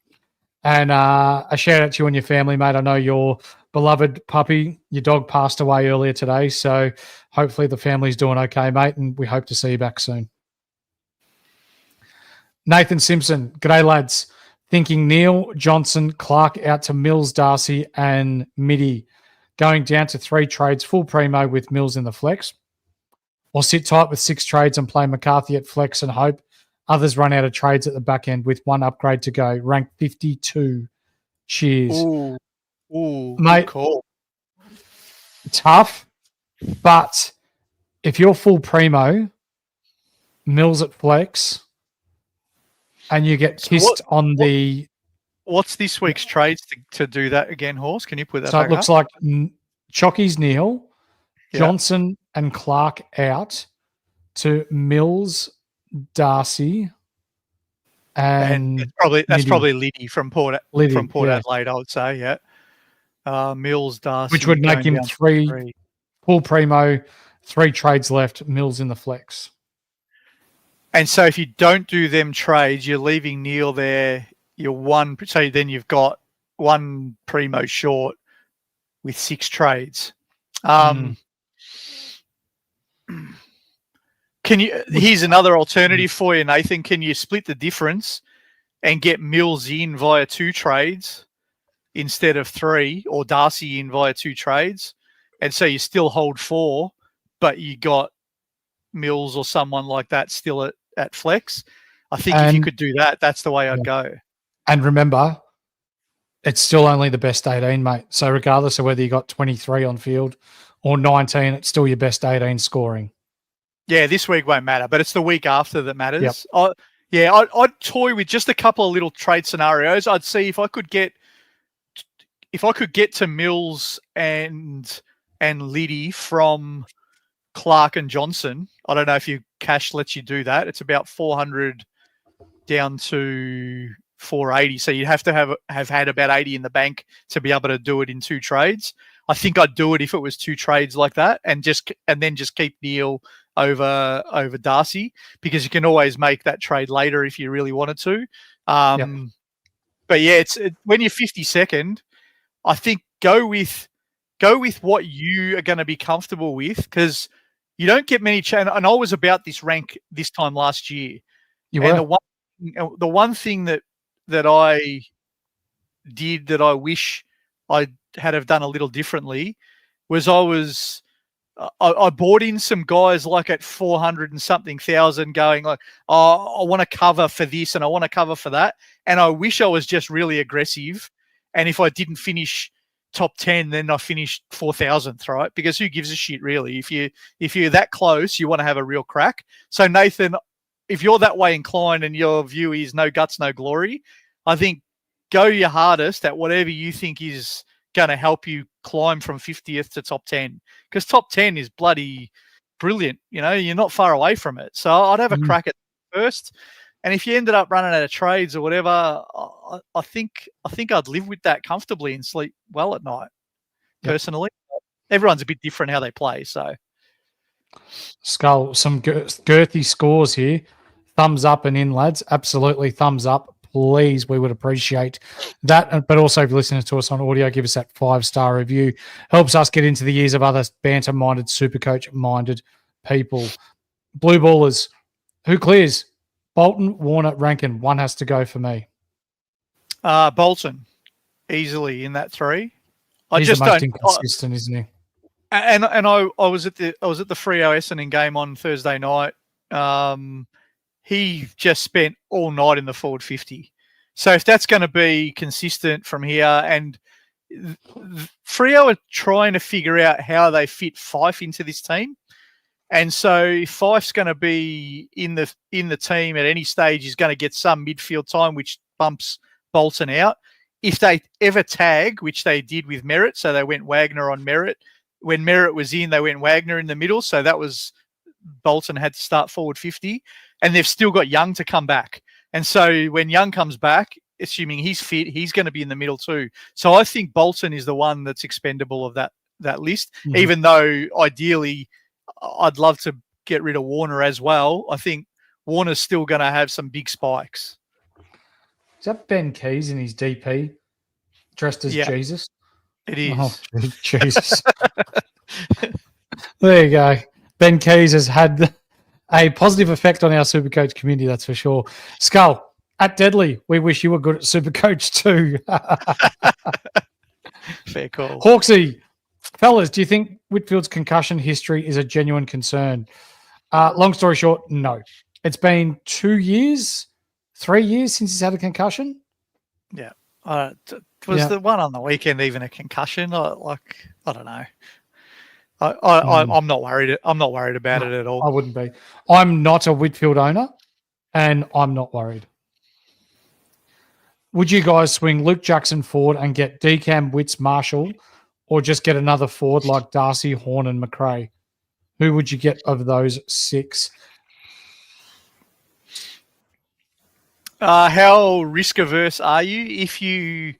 Speaker 2: And a shout out to you and your family, mate. I know your beloved puppy, your dog, passed away earlier today, so hopefully the family's doing okay, mate, and we hope to see you back soon. Nathan Simpson, g'day lads. Thinking Neil, Johnson, Clark out to Mills, Darcy, and Midi. Going down to 3 trades, full primo with Mills in the flex. Or sit tight with 6 trades and play McCarthy at flex and hope others run out of trades at the back end with 1 upgrade to go. Rank 52. Cheers.
Speaker 3: Ooh,
Speaker 2: mate,
Speaker 3: cool.
Speaker 2: Tough, but if you're full primo, Mills at flex, and you get kissed on the...
Speaker 3: What's this week's trades to do that again, Horse? Can you put that
Speaker 2: So
Speaker 3: back
Speaker 2: it looks
Speaker 3: up?
Speaker 2: like Chocky's Neil, Johnson and Clark out to Mills, Darcy, And
Speaker 3: that's probably Liddy from Port
Speaker 2: yeah.
Speaker 3: Adelaide, I would say, yeah. Mills, Darcy,
Speaker 2: which would make
Speaker 3: going
Speaker 2: him
Speaker 3: down to
Speaker 2: 3. Paul Primo, 3 trades left, Mills in the flex.
Speaker 3: And so if you don't do them trades, you're leaving Neil there. You're one. So then you've got 1 Primo short with 6 trades. Here's another alternative for you, Nathan. Can you split the difference and get Mills in via 2 trades instead of 3, or Darcy in via 2 trades? And so you still hold 4, but you got Mills or someone like that still at flex. I think if you could do that, that's the way I'd go.
Speaker 2: And remember, it's still only the best 18, mate. So regardless of whether you got 23 on field or 19, it's still your best 18 scoring.
Speaker 3: Yeah, this week won't matter, but it's the week after that matters. Yep. I'd toy with just a couple of little trade scenarios. I'd see if I could get to Mills and Liddy from Clark and Johnson. I don't know if cash lets you do that. It's about 400 down to 480. So you'd have to have had about 80 in the bank to be able to do it in 2 trades. I think I'd do it if it was 2 trades like that, and then just keep Neil over Darcy, because you can always make that trade later if you really wanted to. But yeah, when you're 52nd, I think go with what you are going to be comfortable with, because you don't get many and I was about this rank this time last year. The one thing that I did that I wish I had have done a little differently was I bought in some guys like at 400 and something thousand, going like, oh, I want to cover for this and I want to cover for that. And I wish I was just really aggressive. And if I didn't finish top 10, then I finished 4,000th, right? Because who gives a shit, really? If you're that close, you want to have a real crack. So Nathan, if you're that way inclined and your view is no guts, no glory, I think go your hardest at whatever you think is going to help you climb from 50th to top 10, because top 10 is bloody brilliant. You're not far away from it. So I'd have a crack at first. And if you ended up running out of trades or whatever, I think I'd live with that comfortably and sleep well at night. Personally, everyone's a bit different how they play. So,
Speaker 2: Skull, some girthy scores here. Thumbs up and in, lads. Absolutely, thumbs up. Please, we would appreciate that. But also, if you're listening to us on audio, give us that 5-star review. Helps us get into the ears of other banter-minded, Supercoach-minded people. Blue Ballers, who clears? Bolton, Warner, Rankin. One has to go for me.
Speaker 3: Bolton, easily in that 3.
Speaker 2: He's the most inconsistent, isn't he?
Speaker 3: And I was at the Freo Essendon game on Thursday night. He just spent all night in the forward 50. So if that's going to be consistent from here, and Freo are trying to figure out how they fit Fife into this team. And so if Fife's going to be in the team at any stage, he's going to get some midfield time, which bumps Bolton out. If they ever tag, which they did with Merritt, so they went Wagner on Merritt. When Merritt was in, they went Wagner in the middle. So that was Bolton had to start forward 50. And they've still got Young to come back. And so when Young comes back, assuming he's fit, he's going to be in the middle too. So I think Bolton is the one that's expendable of that list, even though ideally I'd love to get rid of Warner as well. I think Warner's still going to have some big spikes.
Speaker 2: Is that Ben Keys in his DP dressed as Jesus?
Speaker 3: It is.
Speaker 2: Oh, Jesus. There you go. Ben Keys has had a positive effect on our Supercoach community, that's for sure. Skull, at Deadly, we wish you were good at Supercoach too.
Speaker 3: Fair call.
Speaker 2: Hawksy, fellas, do you think Whitfield's concussion history is a genuine concern? Long story short, no. It's been 2 years, 3 years since he's had a concussion.
Speaker 3: Yeah. Was the one on the weekend even a concussion? I don't know. I'm not worried. I'm not worried about it at all.
Speaker 2: I wouldn't be. I'm not a Whitfield owner, and I'm not worried. Would you guys swing Luke Jackson forward and get Decam, Witts, Marshall, or just get another forward like Darcy, Horn, and McRae? Who would you get of those 6?
Speaker 3: How risk averse are you? If you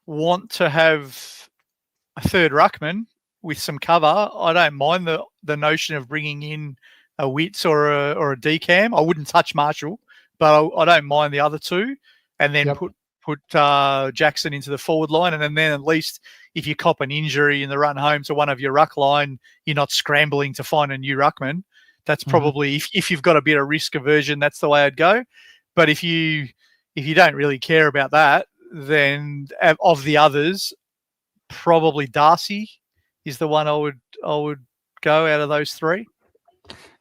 Speaker 3: want to have a third ruckman with some cover, I don't mind the notion of bringing in a Witts or a decam. I wouldn't touch Marshall, but I don't mind the other two, and then put Jackson into the forward line, and then at least if you cop an injury in the run home to one of your ruck line, you're not scrambling to find a new ruckman. That's probably if you've got a bit of risk aversion, that's the way I'd go. But if you don't really care about that, then of the others, probably Darcy is the one I would go out of those three.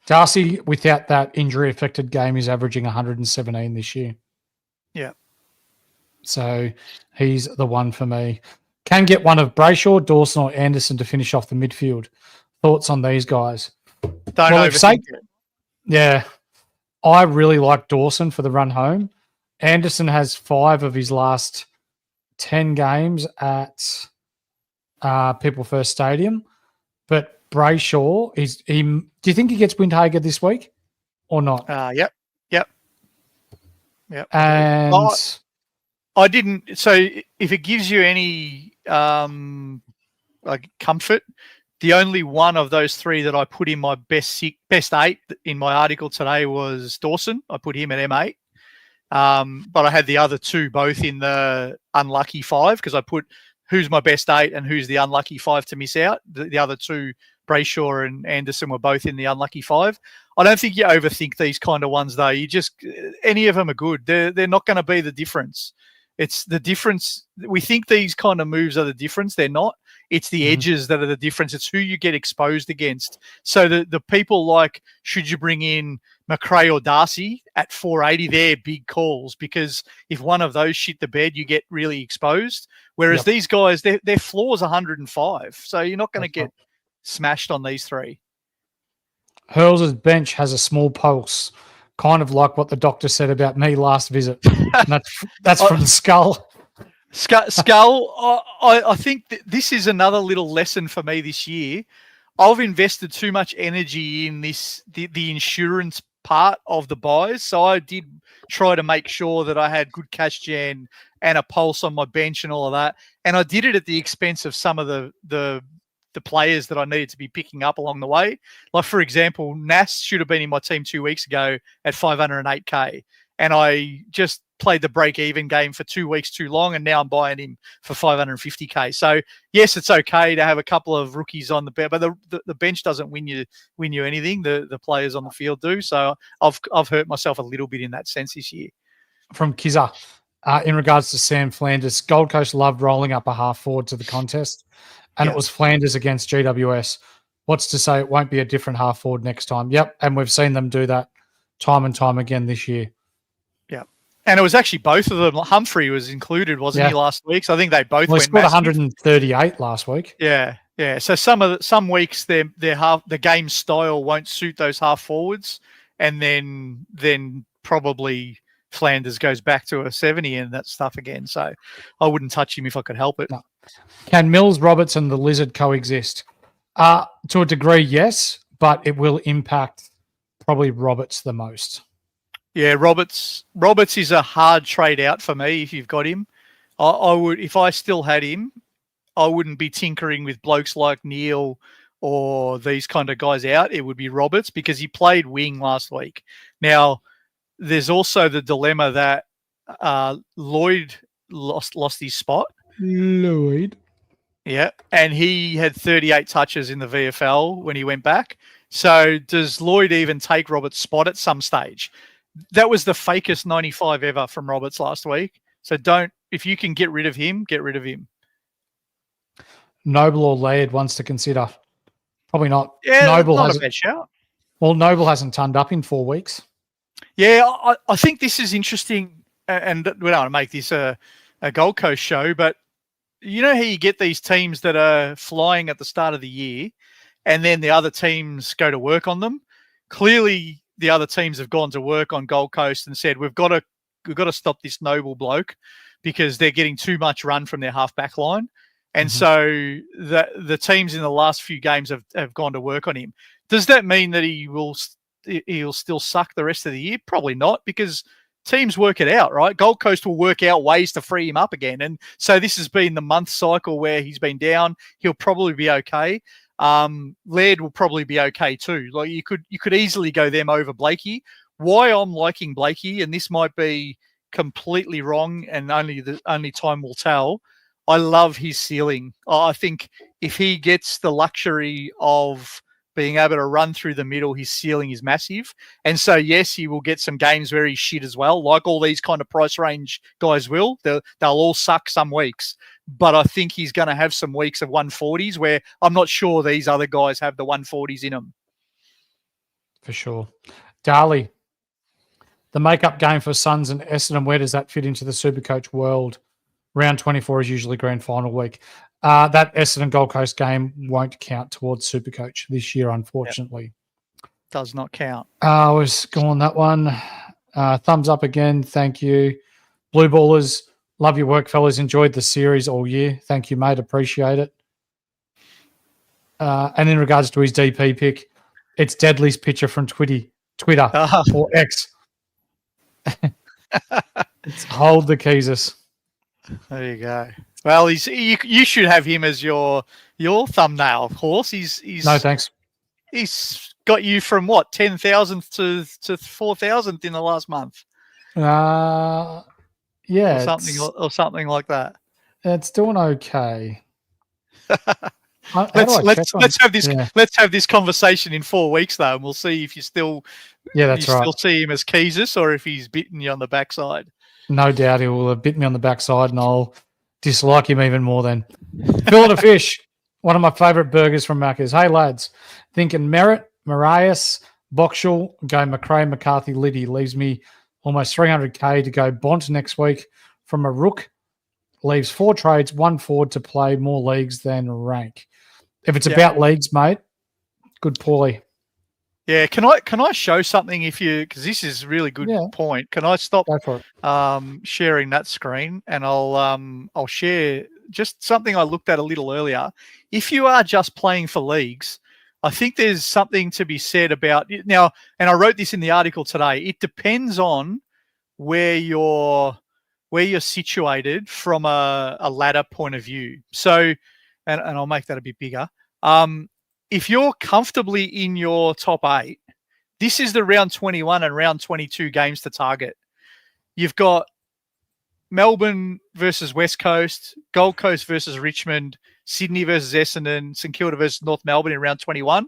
Speaker 2: Darcy, without that injury-affected game, is averaging 117 this year.
Speaker 3: Yeah.
Speaker 2: So he's the one for me. Can get one of Brayshaw, Dawson, or Anderson to finish off the midfield. Thoughts on these guys?
Speaker 3: Don't overthink it.
Speaker 2: Yeah. I really like Dawson for the run home. Anderson has 5 of his last 10 games at People First Stadium. But Brayshaw, do you think he gets Windhager this week or not?
Speaker 3: Yep.
Speaker 2: And
Speaker 3: I didn't. So if it gives you any comfort, the only one of those 3 that I put in my best 8 in my article today was Dawson. I put him at M8. But I had the other 2 both in the unlucky 5 because I put who's my best 8 and who's the unlucky 5 to miss out. The other 2, Brayshaw and Anderson, were both in the unlucky 5. I don't think you overthink these kind of ones, though. Any of them are good. They're not going to be the difference. It's the difference. We think these kind of moves are the difference. They're not. It's the edges that are the difference. It's who you get exposed against. So the people like, should you bring in McRae or Darcy at 480? They're big calls because if one of those shit the bed, you get really exposed. Whereas these guys, their floor's 105. So you're not going to get smashed on these 3.
Speaker 2: Hurls' bench has a small pulse, kind of like what the doctor said about me last visit. And that's from the Skull.
Speaker 3: Skull, I think this is another little lesson for me this year. I've invested too much energy in the insurance part of the buys. So I did try to make sure that I had good cash gen and a pulse on my bench and all of that. And I did it at the expense of some of the players that I needed to be picking up along the way. Like, for example, Nas should have been in my team 2 weeks ago at 508K. And I just played the break-even game for 2 weeks too long, and now I'm buying him for 550K. So, yes, it's okay to have a couple of rookies on the bench, but the bench doesn't win you anything. The players on the field do. So I've hurt myself a little bit in that sense this year.
Speaker 2: From Kizza, in regards to Sam Flanders, Gold Coast loved rolling up a half forward to the contest, and it was Flanders against GWS. What's to say it won't be a different half forward next time? Yep, and we've seen them do that time and time again this year.
Speaker 3: Yeah. And it was actually both of them. Humphrey was included, wasn't he, last week? So I think they both went
Speaker 2: scored 138 last week.
Speaker 3: Yeah. So some weeks the game style won't suit those half forwards, and then probably Flanders goes back to a 70 and that stuff again. So I wouldn't touch him if I could help it.
Speaker 2: No. Can Mills, Roberts, and the Lizard coexist? To a degree, yes, but it will impact probably Roberts the most.
Speaker 3: Yeah, Roberts is a hard trade out for me if you've got him. I would, if I still had him, I wouldn't be tinkering with blokes like Neil or these kind of guys out. It would be Roberts because he played wing last week. Now, there's also the dilemma that Lloyd lost his spot.
Speaker 2: Lloyd.
Speaker 3: Yeah, and he had 38 touches in the VFL when he went back. So does Lloyd even take Roberts' spot at some stage? That was the fakest 95 ever from Roberts last week. So if you can get rid of him, get rid of him.
Speaker 2: Noble or Laird wants to consider. Probably not.
Speaker 3: Yeah,
Speaker 2: Noble
Speaker 3: not a bad shout.
Speaker 2: Well, Noble hasn't turned up in 4 weeks.
Speaker 3: Yeah, I think this is interesting, and we don't want to make this a Gold Coast show, but you know how you get these teams that are flying at the start of the year and then the other teams go to work on them? Clearly, the other teams have gone to work on Gold Coast and said, we've got to stop this Noble bloke because they're getting too much run from their half-back line. And so the teams in the last few games have gone to work on him. Does that mean that he'll still suck the rest of the year? Probably not, because teams work it out, right? Gold Coast will work out ways to free him up again. And so this has been the month cycle where he's been down. He'll probably be okay. Laird will probably be okay too. Like you could easily go them over Blakey. Why I'm liking Blakey, and this might be completely wrong and only time will tell. I love his ceiling. I think if he gets the luxury of being able to run through the middle, his ceiling is massive. And so, yes, he will get some games where he's shit as well, like all these kind of price range guys will. They'll all suck some weeks. But I think he's going to have some weeks of 140s where I'm not sure these other guys have the 140s in them.
Speaker 2: For sure. Darley, the makeup game for Suns and Essendon, where does that fit into the Supercoach world? Round 24 is usually grand final week. That Essendon Gold Coast game won't count towards Supercoach this year, unfortunately.
Speaker 3: Yep. Does not count.
Speaker 2: I was going that one. Thumbs up again. Thank you. Blue Ballers, love your work, fellas. Enjoyed the series all year. Thank you, mate. Appreciate it. And in regards to his DP pick, it's Deadly's picture from Twitter or X. It's hold the Keesus.
Speaker 3: There you go. Well, you should have him as your thumbnail, Horse. He's
Speaker 2: no thanks.
Speaker 3: He's got you from what 10,000 to 4,000 in the last month.
Speaker 2: Yeah,
Speaker 3: or something like that.
Speaker 2: It's doing okay.
Speaker 3: Let's have this conversation in 4 weeks though, and we'll see if you still still see him as Keesus or if he's bitten you on the backside.
Speaker 2: No doubt he will have bitten me on the backside, and I'll dislike him even more then. Fillet of fish, one of my favourite burgers from Macca's. Hey, lads, thinking Merritt, Marias, Boxall, go McRae, McCarthy, Liddy. Leaves me almost 300K to go Bont next week from a Rook. Leaves 4 trades, 1 forward to play more leagues than rank. If it's about leagues, mate, good Paulie.
Speaker 3: Yeah, can I show something because this is a really good point. Can I stop sharing that screen and I'll share just something I looked at a little earlier. If you are just playing for leagues, I think there's something to be said about now, and I wrote this in the article today. It depends on where you're situated from a ladder point of view. So, and I'll make that a bit bigger. If you're comfortably in your top 8, this is the round 21 and round 22 games to target. You've got Melbourne versus West Coast, Gold Coast versus Richmond, Sydney versus Essendon, St Kilda versus North Melbourne in round 21.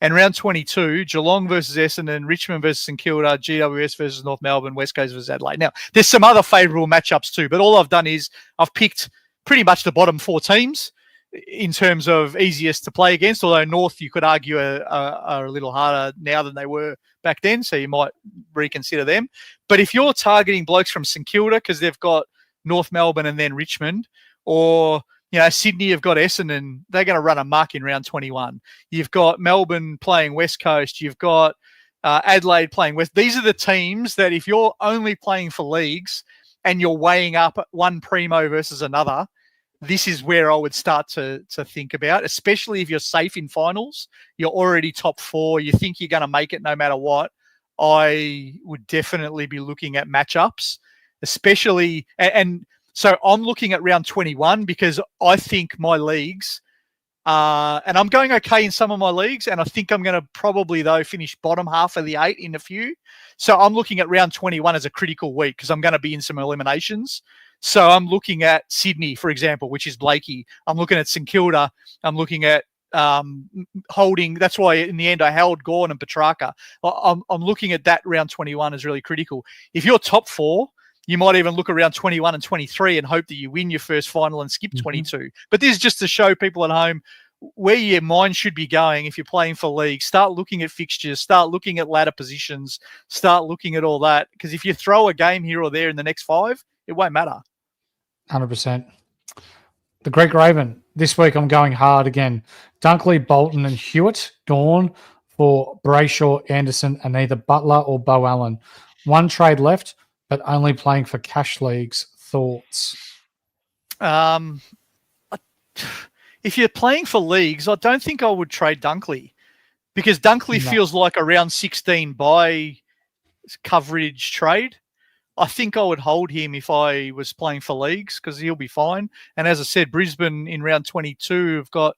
Speaker 3: And round 22, Geelong versus Essendon, Richmond versus St Kilda, GWS versus North Melbourne, West Coast versus Adelaide. Now, there's some other favourable matchups too, but all I've done is I've picked pretty much the bottom 4 teams in terms of easiest to play against, although North, you could argue, are a little harder now than they were back then, so you might reconsider them. But if you're targeting blokes from St Kilda because they've got North Melbourne and then Richmond, or Sydney have got Essendon, they're going to run amok in round 21. You've got Melbourne playing West Coast. You've got Adelaide playing West. These are the teams that if you're only playing for leagues and you're weighing up one primo versus another, this is where I would start to think about, especially if you're safe in finals, you're already top 4, you think you're going to make it no matter what. I would definitely be looking at matchups, especially, and so I'm looking at round 21 because I think my leagues, and I'm going okay in some of my leagues, and I think I'm going to probably, though, finish bottom half of the 8 in a few. So I'm looking at round 21 as a critical week because I'm going to be in some eliminations. So I'm looking at Sydney, for example, which is Blakey. I'm looking at St Kilda. I'm looking at holding. That's why in the end I held Gorn and Petrarca. I'm looking at that round 21 as really critical. If you're top 4, you might even look around 21 and 23 and hope that you win your first final and skip 22. But this is just to show people at home where your mind should be going if you're playing for league. Start looking at fixtures, start looking at ladder positions, start looking at all that. Because if you throw a game here or there in the next 5, it won't matter.
Speaker 2: 100%. The Greek Raven. This week I'm going hard again. Dunkley, Bolton and Hewitt gone for Brayshaw, Anderson and either Butler or Bo Allen. 1 trade left, but only playing for cash leagues. Thoughts?
Speaker 3: If you're playing for leagues, I don't think I would trade Dunkley because Dunkley feels like a round 16 buy coverage trade. I think I would hold him if I was playing for leagues because he'll be fine. And as I said, Brisbane in round 22 have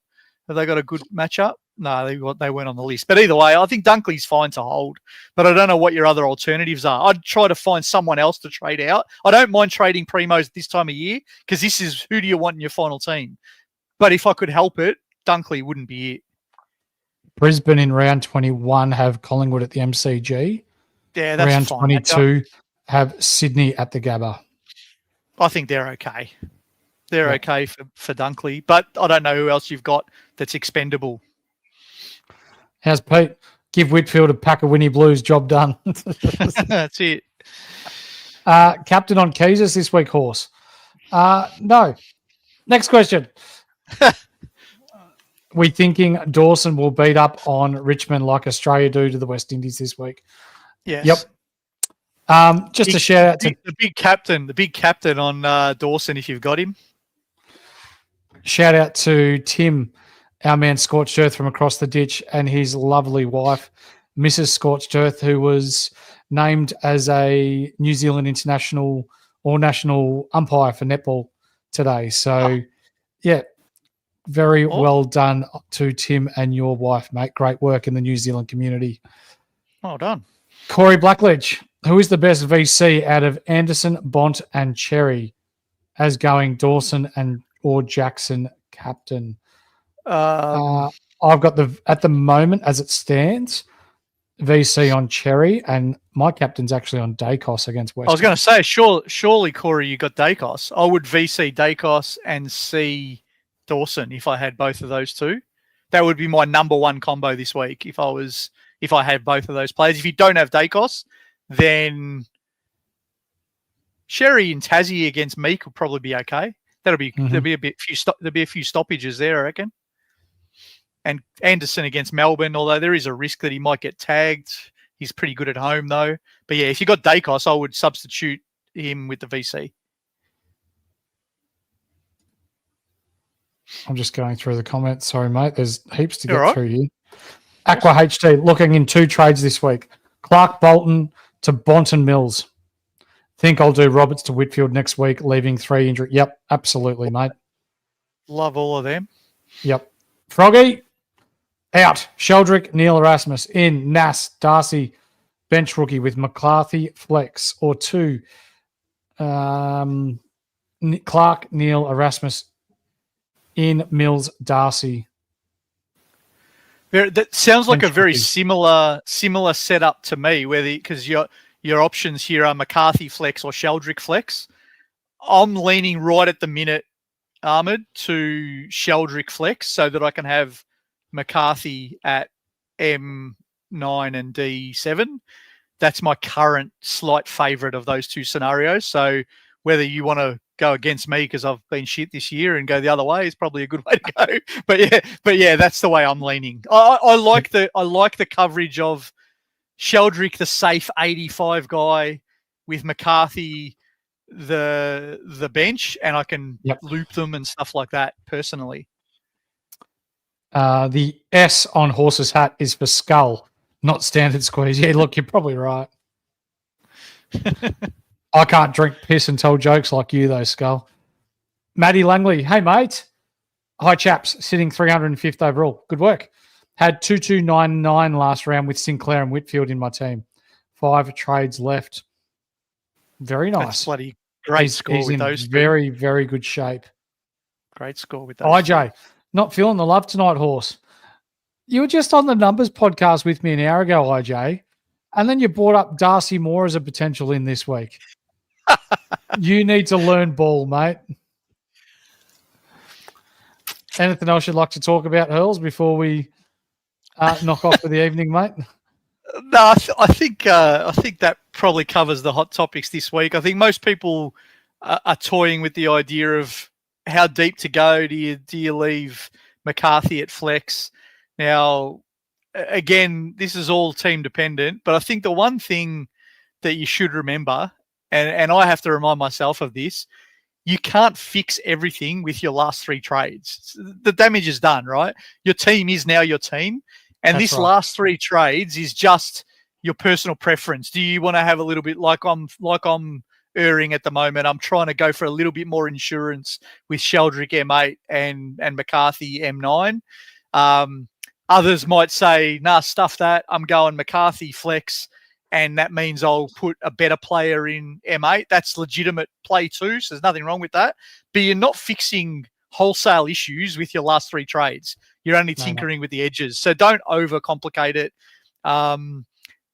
Speaker 3: they got a good matchup? No, they weren't on the list. But either way, I think Dunkley's fine to hold. But I don't know what your other alternatives are. I'd try to find someone else to trade out. I don't mind trading primos this time of year because this is who do you want in your final team. But if I could help it, Dunkley wouldn't be it.
Speaker 2: Brisbane in round 21 have Collingwood at the MCG.
Speaker 3: Yeah, that's
Speaker 2: round
Speaker 3: fine.
Speaker 2: 22 have Sydney at the Gabba.
Speaker 3: I think they're okay. They're okay for Dunkley. But I don't know who else you've got that's expendable.
Speaker 2: How's Pete? Give Whitfield a pack of Winnie Blues. Job done.
Speaker 3: That's it.
Speaker 2: Captain on Keysers this week, Horse. No. Next question. We thinking Dawson will beat up on Richmond like Australia do to the West Indies this week?
Speaker 3: Yes.
Speaker 2: Yep. Just a shout out to
Speaker 3: the big captain on Dawson if you've got him.
Speaker 2: Shout out to Tim, our man Scorched Earth from across the ditch, and his lovely wife, Mrs. Scorched Earth, who was named as a New Zealand international or national umpire for netball today. So, very well done to Tim and your wife, mate. Great work in the New Zealand community.
Speaker 3: Well done.
Speaker 2: Corey Blackledge, who is the best VC out of Anderson, Bont, and Cherry, as going Dawson and or Jackson captain? I've got at the moment as it stands, VC on Cherry, and my captain's actually on Dacos against West.
Speaker 3: I was going to say, surely, Corey, you got Dacos. I would VC Dacos and C Dawson if I had both of those two. That would be my number one combo this week if I had both of those players. If you don't have Dacos, then Sherry and Tassie against Meek will probably be okay. There'll be a few stoppages there, I reckon. And Anderson against Melbourne, although there is a risk that he might get tagged. He's pretty good at home though. But yeah, if you got Dacos, I would substitute him with the VC.
Speaker 2: I'm just going through the comments. Sorry, mate. There's heaps to get through here. Aqua HD looking in 2 trades this week. Clark Bolton to Bonton Mills. Think I'll do Roberts to Whitfield next week, leaving 3 injury. Yep, absolutely, mate.
Speaker 3: Love all of them.
Speaker 2: Yep. Froggy, out. Sheldrick, Neil Erasmus. In. Nass, Darcy, bench rookie with McCarthy, flex. Or 2, Clark, Neil Erasmus. In. Mills, Darcy.
Speaker 3: That sounds like a very similar setup to me, because your options here are McCarthy flex or Sheldrick flex. I'm leaning right at the minute, Ahmed, to Sheldrick flex so that I can have McCarthy at M9 and D7. That's my current slight favourite of those 2 scenarios. So whether you want to go against me because I've been shit this year and go the other way is probably a good way to go. But yeah, that's the way I'm leaning. I like the coverage of Sheldrick, the safe 85 guy, with McCarthy, the bench, and I can loop them and stuff like that personally.
Speaker 2: The S on Horse's hat is for skull, not standard squeeze. Yeah, look, you're probably right. I can't drink piss and tell jokes like you, though, Skull. Maddie Langley, hey, mate. Hi, chaps. Sitting 305th overall. Good work. Had 2299 last round with Sinclair and Whitfield in my team. 5 trades left. Very nice.
Speaker 3: That's bloody great score
Speaker 2: he's
Speaker 3: with
Speaker 2: in
Speaker 3: those.
Speaker 2: Very, very good shape.
Speaker 3: Great score with those.
Speaker 2: IJ, not feeling the love tonight, Horse. You were just on the numbers podcast with me an hour ago, IJ, and then you brought up Darcy Moore as a potential in this week. You need to learn ball, mate. Anything else you'd like to talk about, Hurls, before we knock off for the evening, mate?
Speaker 3: No, I think that probably covers the hot topics this week. I think most people are toying with the idea of how deep to go. Do you leave McCarthy at flex? Now, again, this is all team dependent, but I think the one thing that you should remember, and I have to remind myself of this, you can't fix everything with your last 3 trades. The damage is done, right? Your team is now your team. And last 3 trades is just your personal preference. Do you want to have a little bit like I'm erring at the moment? I'm trying to go for a little bit more insurance with Sheldrick M8 and McCarthy M9. Others might say, nah, stuff that. I'm going McCarthy flex, and that means I'll put a better player in M8. That's legitimate play too, so there's nothing wrong with that. But you're not fixing wholesale issues with your last 3 trades. You're only tinkering with the edges. So don't overcomplicate it.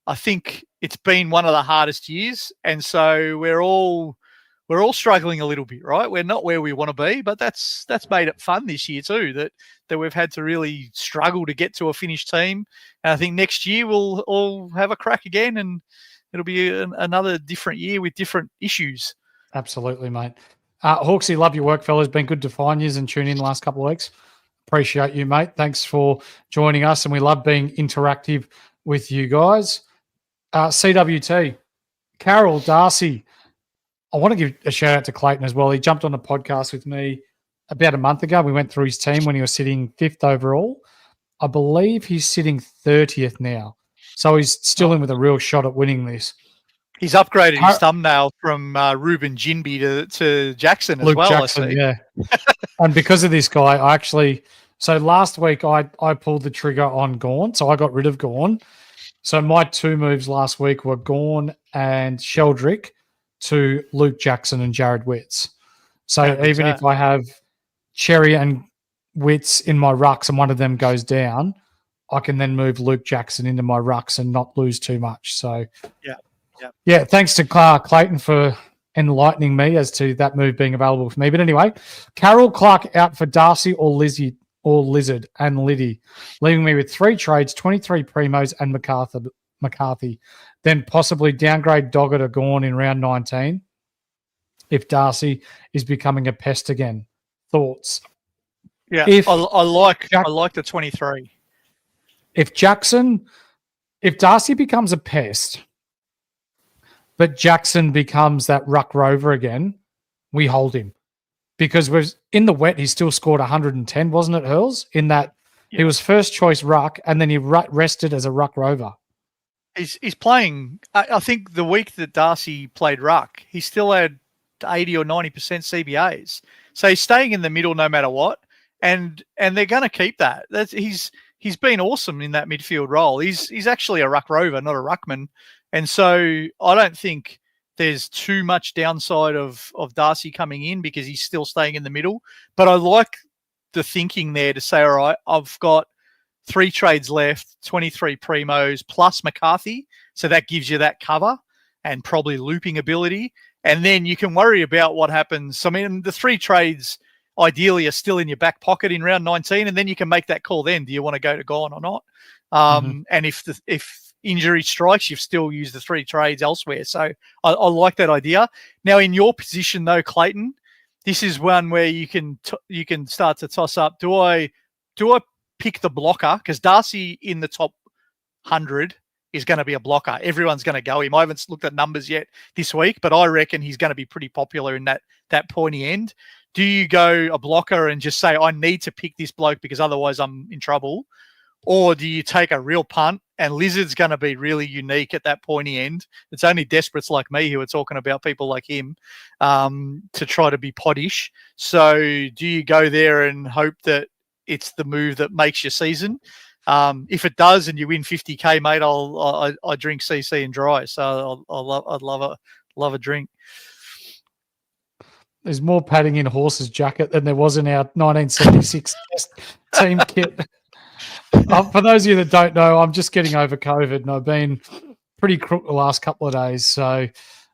Speaker 3: I think it's been one of the hardest years, and so we're all struggling a little bit, right? We're not where we want to be, but that's made it fun this year too, that we've had to really struggle to get to a finished team. And I think next year we'll all have a crack again, and it'll be another different year with different issues.
Speaker 2: Absolutely, mate. Hawksy, love your work, fellas. Been good to find you and tune in the last couple of weeks. Appreciate you, mate. Thanks for joining us, and we love being interactive with you guys. CWT, Carol, Darcy. I want to give a shout out to Clayton as well. He jumped on a podcast with me about a month ago. We went through his team when he was sitting 5th overall. I believe he's sitting 30th now. So he's still in with a real shot at winning this.
Speaker 3: He's upgraded his thumbnail from Ruben Jinby to Jackson as
Speaker 2: Luke
Speaker 3: well.
Speaker 2: Jackson,
Speaker 3: I see.
Speaker 2: Yeah. And because of this guy, so last week I pulled the trigger on Gawn. So I got rid of Gawn. So my 2 moves last week were Gawn and Sheldrick to Luke Jackson and Jared Witts. So even if I have Cherry and Witts in my rucks and one of them goes down, I can then move Luke Jackson into my rucks and not lose too much. So yeah. Thanks to Clayton for enlightening me as to that move being available for me. But anyway, Carol Clark out for Darcy or Lizard and Liddy, leaving me with 3 trades, 23 primos and McCarthy. Then possibly downgrade Doggett or Gawn in round 19 if Darcy is becoming a pest again. Thoughts?
Speaker 3: Yeah, I like the 23.
Speaker 2: If Darcy becomes a pest, but Jackson becomes that ruck rover again, we hold him. Because we're in the wet, he still scored 110, wasn't it, Hurls? In that he was first choice ruck, and then he rested as a ruck rover.
Speaker 3: He's playing. I think the week that Darcy played ruck, he still had 80 or 90% CBAs. So he's staying in the middle no matter what, and they're going to keep that. He's been awesome in that midfield role. He's actually a ruck rover, not a ruckman, and so I don't think there's too much downside of Darcy coming in because he's still staying in the middle. But I like the thinking there to say, all right, I've got 3 trades left, 23 primos plus McCarthy. So that gives you that cover and probably looping ability. And then you can worry about what happens. I mean, the 3 trades ideally are still in your back pocket in round 19, and then you can make that call then. Do you want to go to Gawn or not? And if injury strikes, you've still used the 3 trades elsewhere. So I like that idea. Now, in your position, though, Clayton, this is one where you can start to toss up. Do I pick the blocker? Because Darcy in the top 100 is going to be a blocker. Everyone's going to go him. I haven't looked at numbers yet this week, but I reckon he's going to be pretty popular in that pointy end. Do you go a blocker and just say, I need to pick this bloke because otherwise I'm in trouble? Or do you take a real punt? And Lizard's going to be really unique at that pointy end. It's only desperates like me who are talking about people like him to try to be poddish. So do you go there and hope that it's the move that makes your season? If it does and you win 50K, mate, I drink CC and dry. So I'd love a drink.
Speaker 2: There's more padding in Horse's jacket than there was in our 1976 team kit. For those of you that don't know, I'm just getting over COVID, and I've been pretty crook the last couple of days. So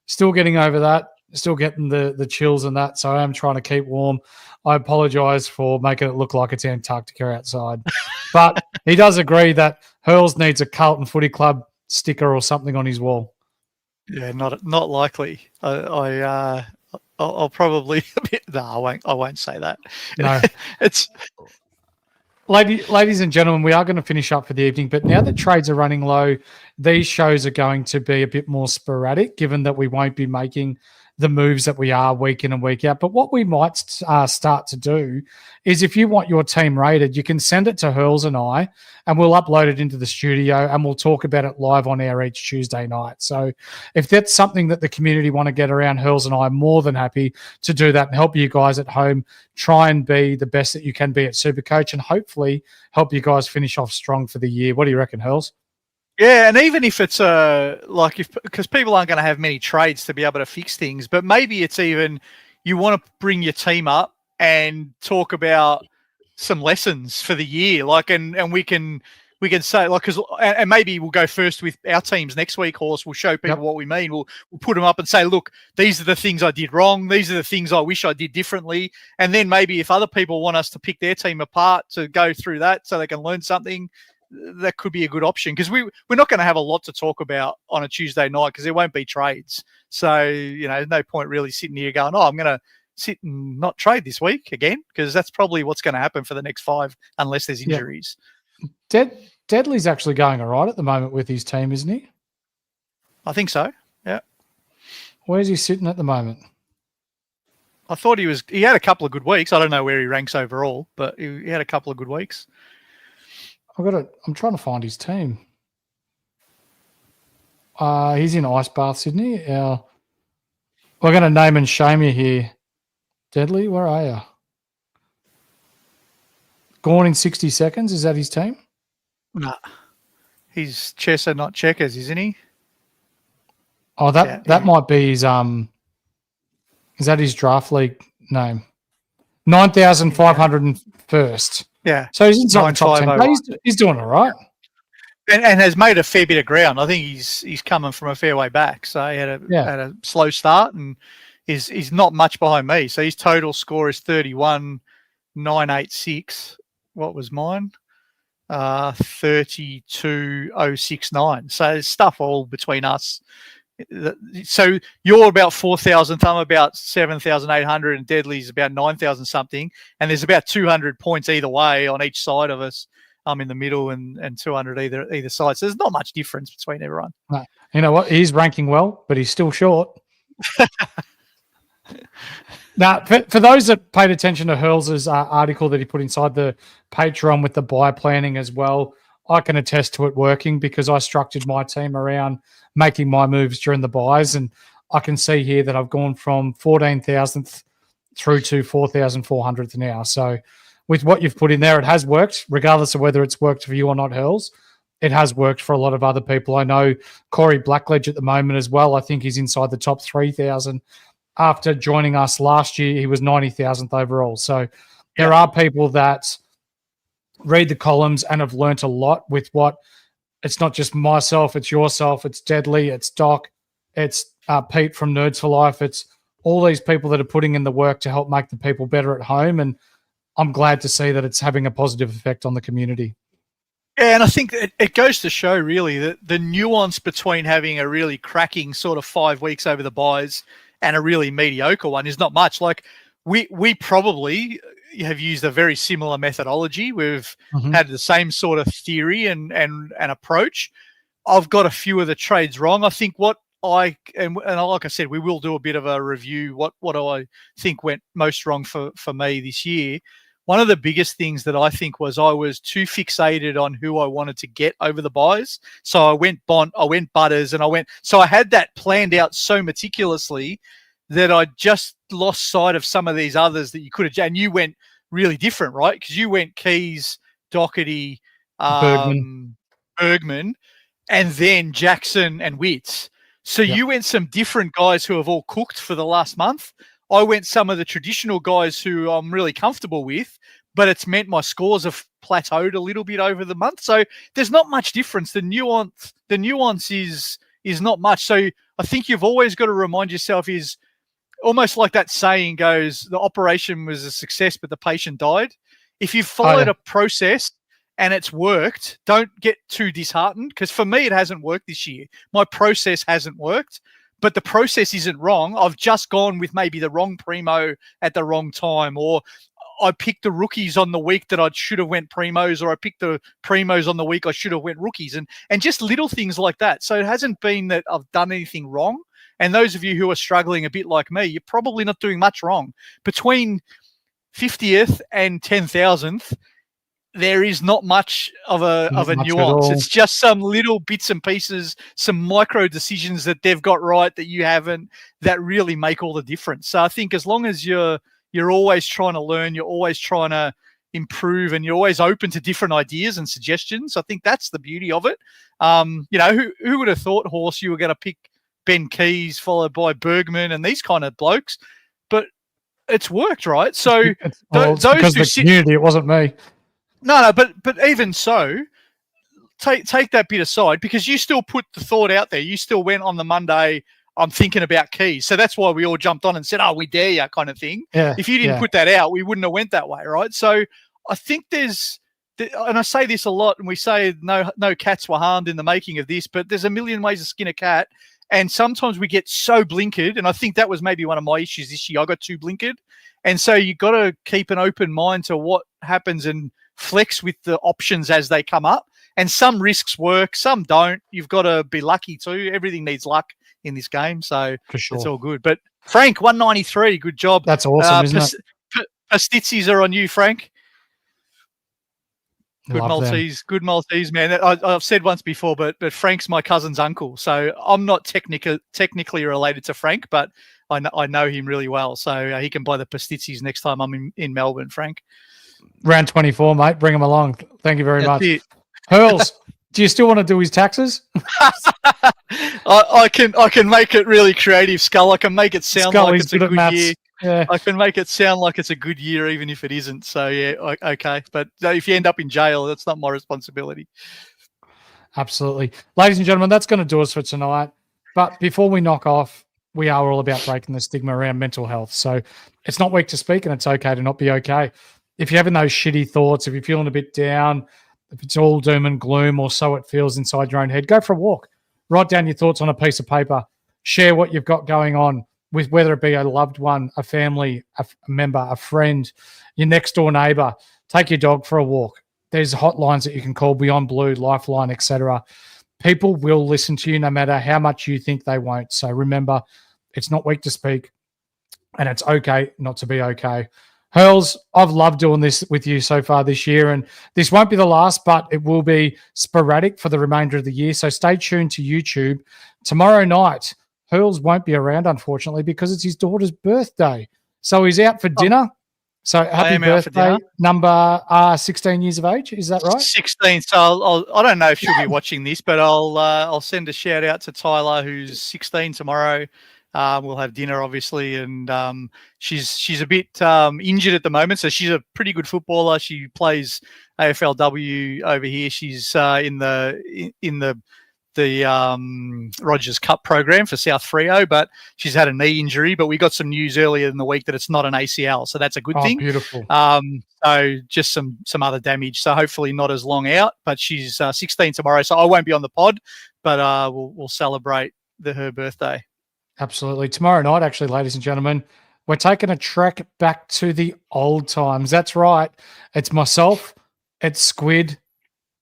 Speaker 2: still getting over that, still getting the chills and that. So I am trying to keep warm. I apologise for making it look like it's Antarctica outside. But he does agree that Hurls needs a Carlton Footy Club sticker or something on his wall.
Speaker 3: Yeah, not likely. I'll probably no, I won't say that.
Speaker 2: No.
Speaker 3: It's
Speaker 2: Ladies and gentlemen, we are going to finish up for the evening, but now that trades are running low, these shows are going to be a bit more sporadic, given that we won't be making the moves that we are week in and week out. But what we might start to do is, if you want your team rated, you can send it to Hurls and I, and we'll upload it into the studio and we'll talk about it live on air each Tuesday night. So if that's something that the community want to get around, Hurls and I are more than happy to do that and help you guys at home try and be the best that you can be at SuperCoach, and hopefully help you guys finish off strong for the year. What do you reckon, Hurls?
Speaker 3: Yeah, and even if it's because people aren't going to have many trades to be able to fix things, but maybe it's even you want to bring your team up and talk about some lessons for the year, and we can say, and maybe we'll go first with our teams next week. Horse, we'll show people what we mean. We'll put them up and say, look, these are the things I did wrong. These are the things I wish I did differently. And then maybe if other people want us to pick their team apart to go through that so they can learn something, that could be a good option, because we're not going to have a lot to talk about on a Tuesday night because there won't be trades. So, there's no point really sitting here going, I'm going to sit and not trade this week again, because that's probably what's going to happen for the next 5 unless there's injuries.
Speaker 2: Deadly's actually going all right at the moment with his team, isn't he?
Speaker 3: I think so, yeah.
Speaker 2: Where's he sitting at the moment?
Speaker 3: I thought he had a couple of good weeks. I don't know where he ranks overall, but he had a couple of good weeks.
Speaker 2: I'm trying to find his team. He's in Ice Baths, isn't he? We're going to name and shame you here. Deadly, where are you? Gone in 60 seconds. Is that his team?
Speaker 3: No. He's Chesser, not Checkers, isn't he?
Speaker 2: Oh, that might be his is that his draft league name? 9,501st.
Speaker 3: Yeah.
Speaker 2: So he's inside the top 10. He's doing all right.
Speaker 3: And has made a fair bit of ground. I think he's coming from a fair way back. So he had a slow start and is not much behind me. So his total score is 31,986. What was mine? 32,069. So there's stuff all between us. So you're about 4,000, I'm about 7,800, and Deadly's about 9,000 something. And there's about 200 points either way on each side of us. I'm in the middle and 200 either side. So there's not much difference between everyone.
Speaker 2: No. You know what? He's ranking well, but he's still short. Now, for those that paid attention to Hurls' article that he put inside the Patreon with the buy planning as well, I can attest to it working, because I structured my team around making my moves during the buys, and I can see here that I've gone from 14,000th through to 4,400th now. So with what you've put in there, it has worked, regardless of whether it's worked for you or not, Hurls. It has worked for a lot of other people. I know Corey Blackledge at the moment as well. I think he's inside the top 3,000. After joining us last year, he was 90,000th overall. So there are people that read the columns and have learnt a lot with what it's not just myself, it's yourself, it's Deadly, it's Doc, it's Pete from Nerds for Life. It's all these people that are putting in the work to help make the people better at home. And I'm glad to see that it's having a positive effect on the community.
Speaker 3: Yeah, and I think it goes to show really that the nuance between having a really cracking sort of 5 weeks over the buys and a really mediocre one is not much. Like we probably have used a very similar methodology. We've had the same sort of theory and approach. I've got a few of the trades wrong. I think and like I said, we will do a bit of a review. What do I think went most wrong for me this year? One of the biggest things that I think was I was too fixated on who I wanted to get over the buys. So I went Bont, I went Butters, so I had that planned out so meticulously that I just lost sight of some of these others that you could have. And you went really different, right? Because you went Keys, Doherty, Bergman, and then Jackson and Witts. So you went some different guys who have all cooked for the last month. I went some of the traditional guys who I'm really comfortable with, but it's meant my scores have plateaued a little bit over the month. So there's not much difference. The nuance is not much. So I think you've always got to remind yourself is almost like that saying goes, the operation was a success, but the patient died. If you've followed a process and it's worked, don't get too disheartened, because for me, it hasn't worked this year. My process hasn't worked. But the process isn't wrong. I've just gone with maybe the wrong primo at the wrong time, or I picked the rookies on the week that I should have went primos, or I picked the primos on the week I should have went rookies, and just little things like that. So it hasn't been that I've done anything wrong. And those of you who are struggling a bit like me, you're probably not doing much wrong. Between 50th and 10,000th, there is not much of a nuance. It's just some little bits and pieces, some micro decisions that they've got right that you haven't, that really make all the difference. So I think as long as you're always trying to learn, you're always trying to improve, and you're always open to different ideas and suggestions, I think that's the beauty of it. Who would have thought, Horse, you were going to pick Ben Keys followed by Bergman and these kind of blokes? But it's worked, right? So
Speaker 2: those because of the community, it wasn't me.
Speaker 3: No, but even so, take that bit aside, because you still put the thought out there. You still went on the Monday, I'm thinking about Keys. So that's why we all jumped on and said, we dare you kind of thing.
Speaker 2: Yeah,
Speaker 3: if you didn't put that out, we wouldn't have went that way, right? So I think and I say this a lot, and we say no cats were harmed in the making of this, but there's a million ways to skin a cat. And sometimes we get so blinkered, and I think that was maybe one of my issues this year. I got too blinkered. And so you got to keep an open mind to what happens and flex with the options as they come up. And some risks work, some don't. You've got to be lucky too. Everything needs luck in this game, so
Speaker 2: for sure,
Speaker 3: it's all good. But Frank, 193, good job.
Speaker 2: That's awesome, isn't it?
Speaker 3: Pastizzis are on you, Frank. Good Maltese, man. I've said once before, but Frank's my cousin's uncle, so I'm not technically related to Frank, but I know him really well, so he can buy the Pastizzis next time I'm in Melbourne, Frank.
Speaker 2: Round 24, mate. Bring him along. Thank you very much.
Speaker 3: It.
Speaker 2: Hurls, do you still want to do his taxes?
Speaker 3: I can make it really creative, Skull. I can make it sound like it's a good year.
Speaker 2: Yeah.
Speaker 3: I can make it sound like it's a good year, even if it isn't. So, yeah, okay. But if you end up in jail, that's not my responsibility.
Speaker 2: Absolutely. Ladies and gentlemen, that's going to do us for tonight. But before we knock off, we are all about breaking the stigma around mental health. So it's not weak to speak, and it's okay to not be okay. If you're having those shitty thoughts, if you're feeling a bit down, if it's all doom and gloom, or so it feels inside your own head, go for a walk. Write down your thoughts on a piece of paper. Share what you've got going on with, whether it be a loved one, a family, a member, a friend, your next door neighbour. Take your dog for a walk. There's hotlines that you can call, Beyond Blue, Lifeline, etc. People will listen to you no matter how much you think they won't. So remember, it's not weak to speak, and it's okay not to be okay. Hurls, I've loved doing this with you so far this year, and this won't be the last, but it will be sporadic for the remainder of the year. So stay tuned to YouTube. Tomorrow night, Hurls won't be around, unfortunately, because it's his daughter's birthday. So he's out for dinner. So happy birthday, number 16 years of age. Is that right? 16.
Speaker 3: So I don't know if she'll be watching this, but I'll send a shout out to Tyler, who's 16 tomorrow. We'll have dinner, obviously, and she's a bit injured at the moment, so she's a pretty good footballer. She plays AFLW over here. She's in the Rogers Cup program for South Freo, but she's had a knee injury. But we got some news earlier in the week that it's not an ACL, so that's a good thing.
Speaker 2: Beautiful.
Speaker 3: So just some other damage. So hopefully not as long out. But she's 16 tomorrow, so I won't be on the pod, but we'll celebrate her birthday.
Speaker 2: Absolutely. Tomorrow night, actually, ladies and gentlemen, we're taking a trek back to the old times. That's right. It's myself, it's Squid,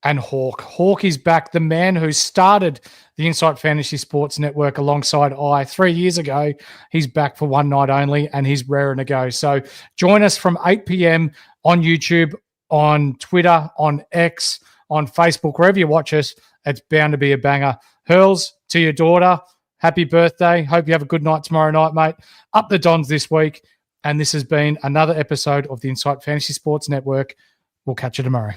Speaker 2: and Hawk. Hawk is back, the man who started the Insight Fantasy Sports Network alongside I 3 years ago. He's back for one night only, and he's raring to go. So join us from 8 p.m. on YouTube, on Twitter, on X, on Facebook, wherever you watch us. It's bound to be a banger. Hurls, to your daughter, happy birthday. Hope you have a good night tomorrow night, mate. Up the Dons this week. And this has been another episode of the Insight Fantasy Sports Network. We'll catch you tomorrow.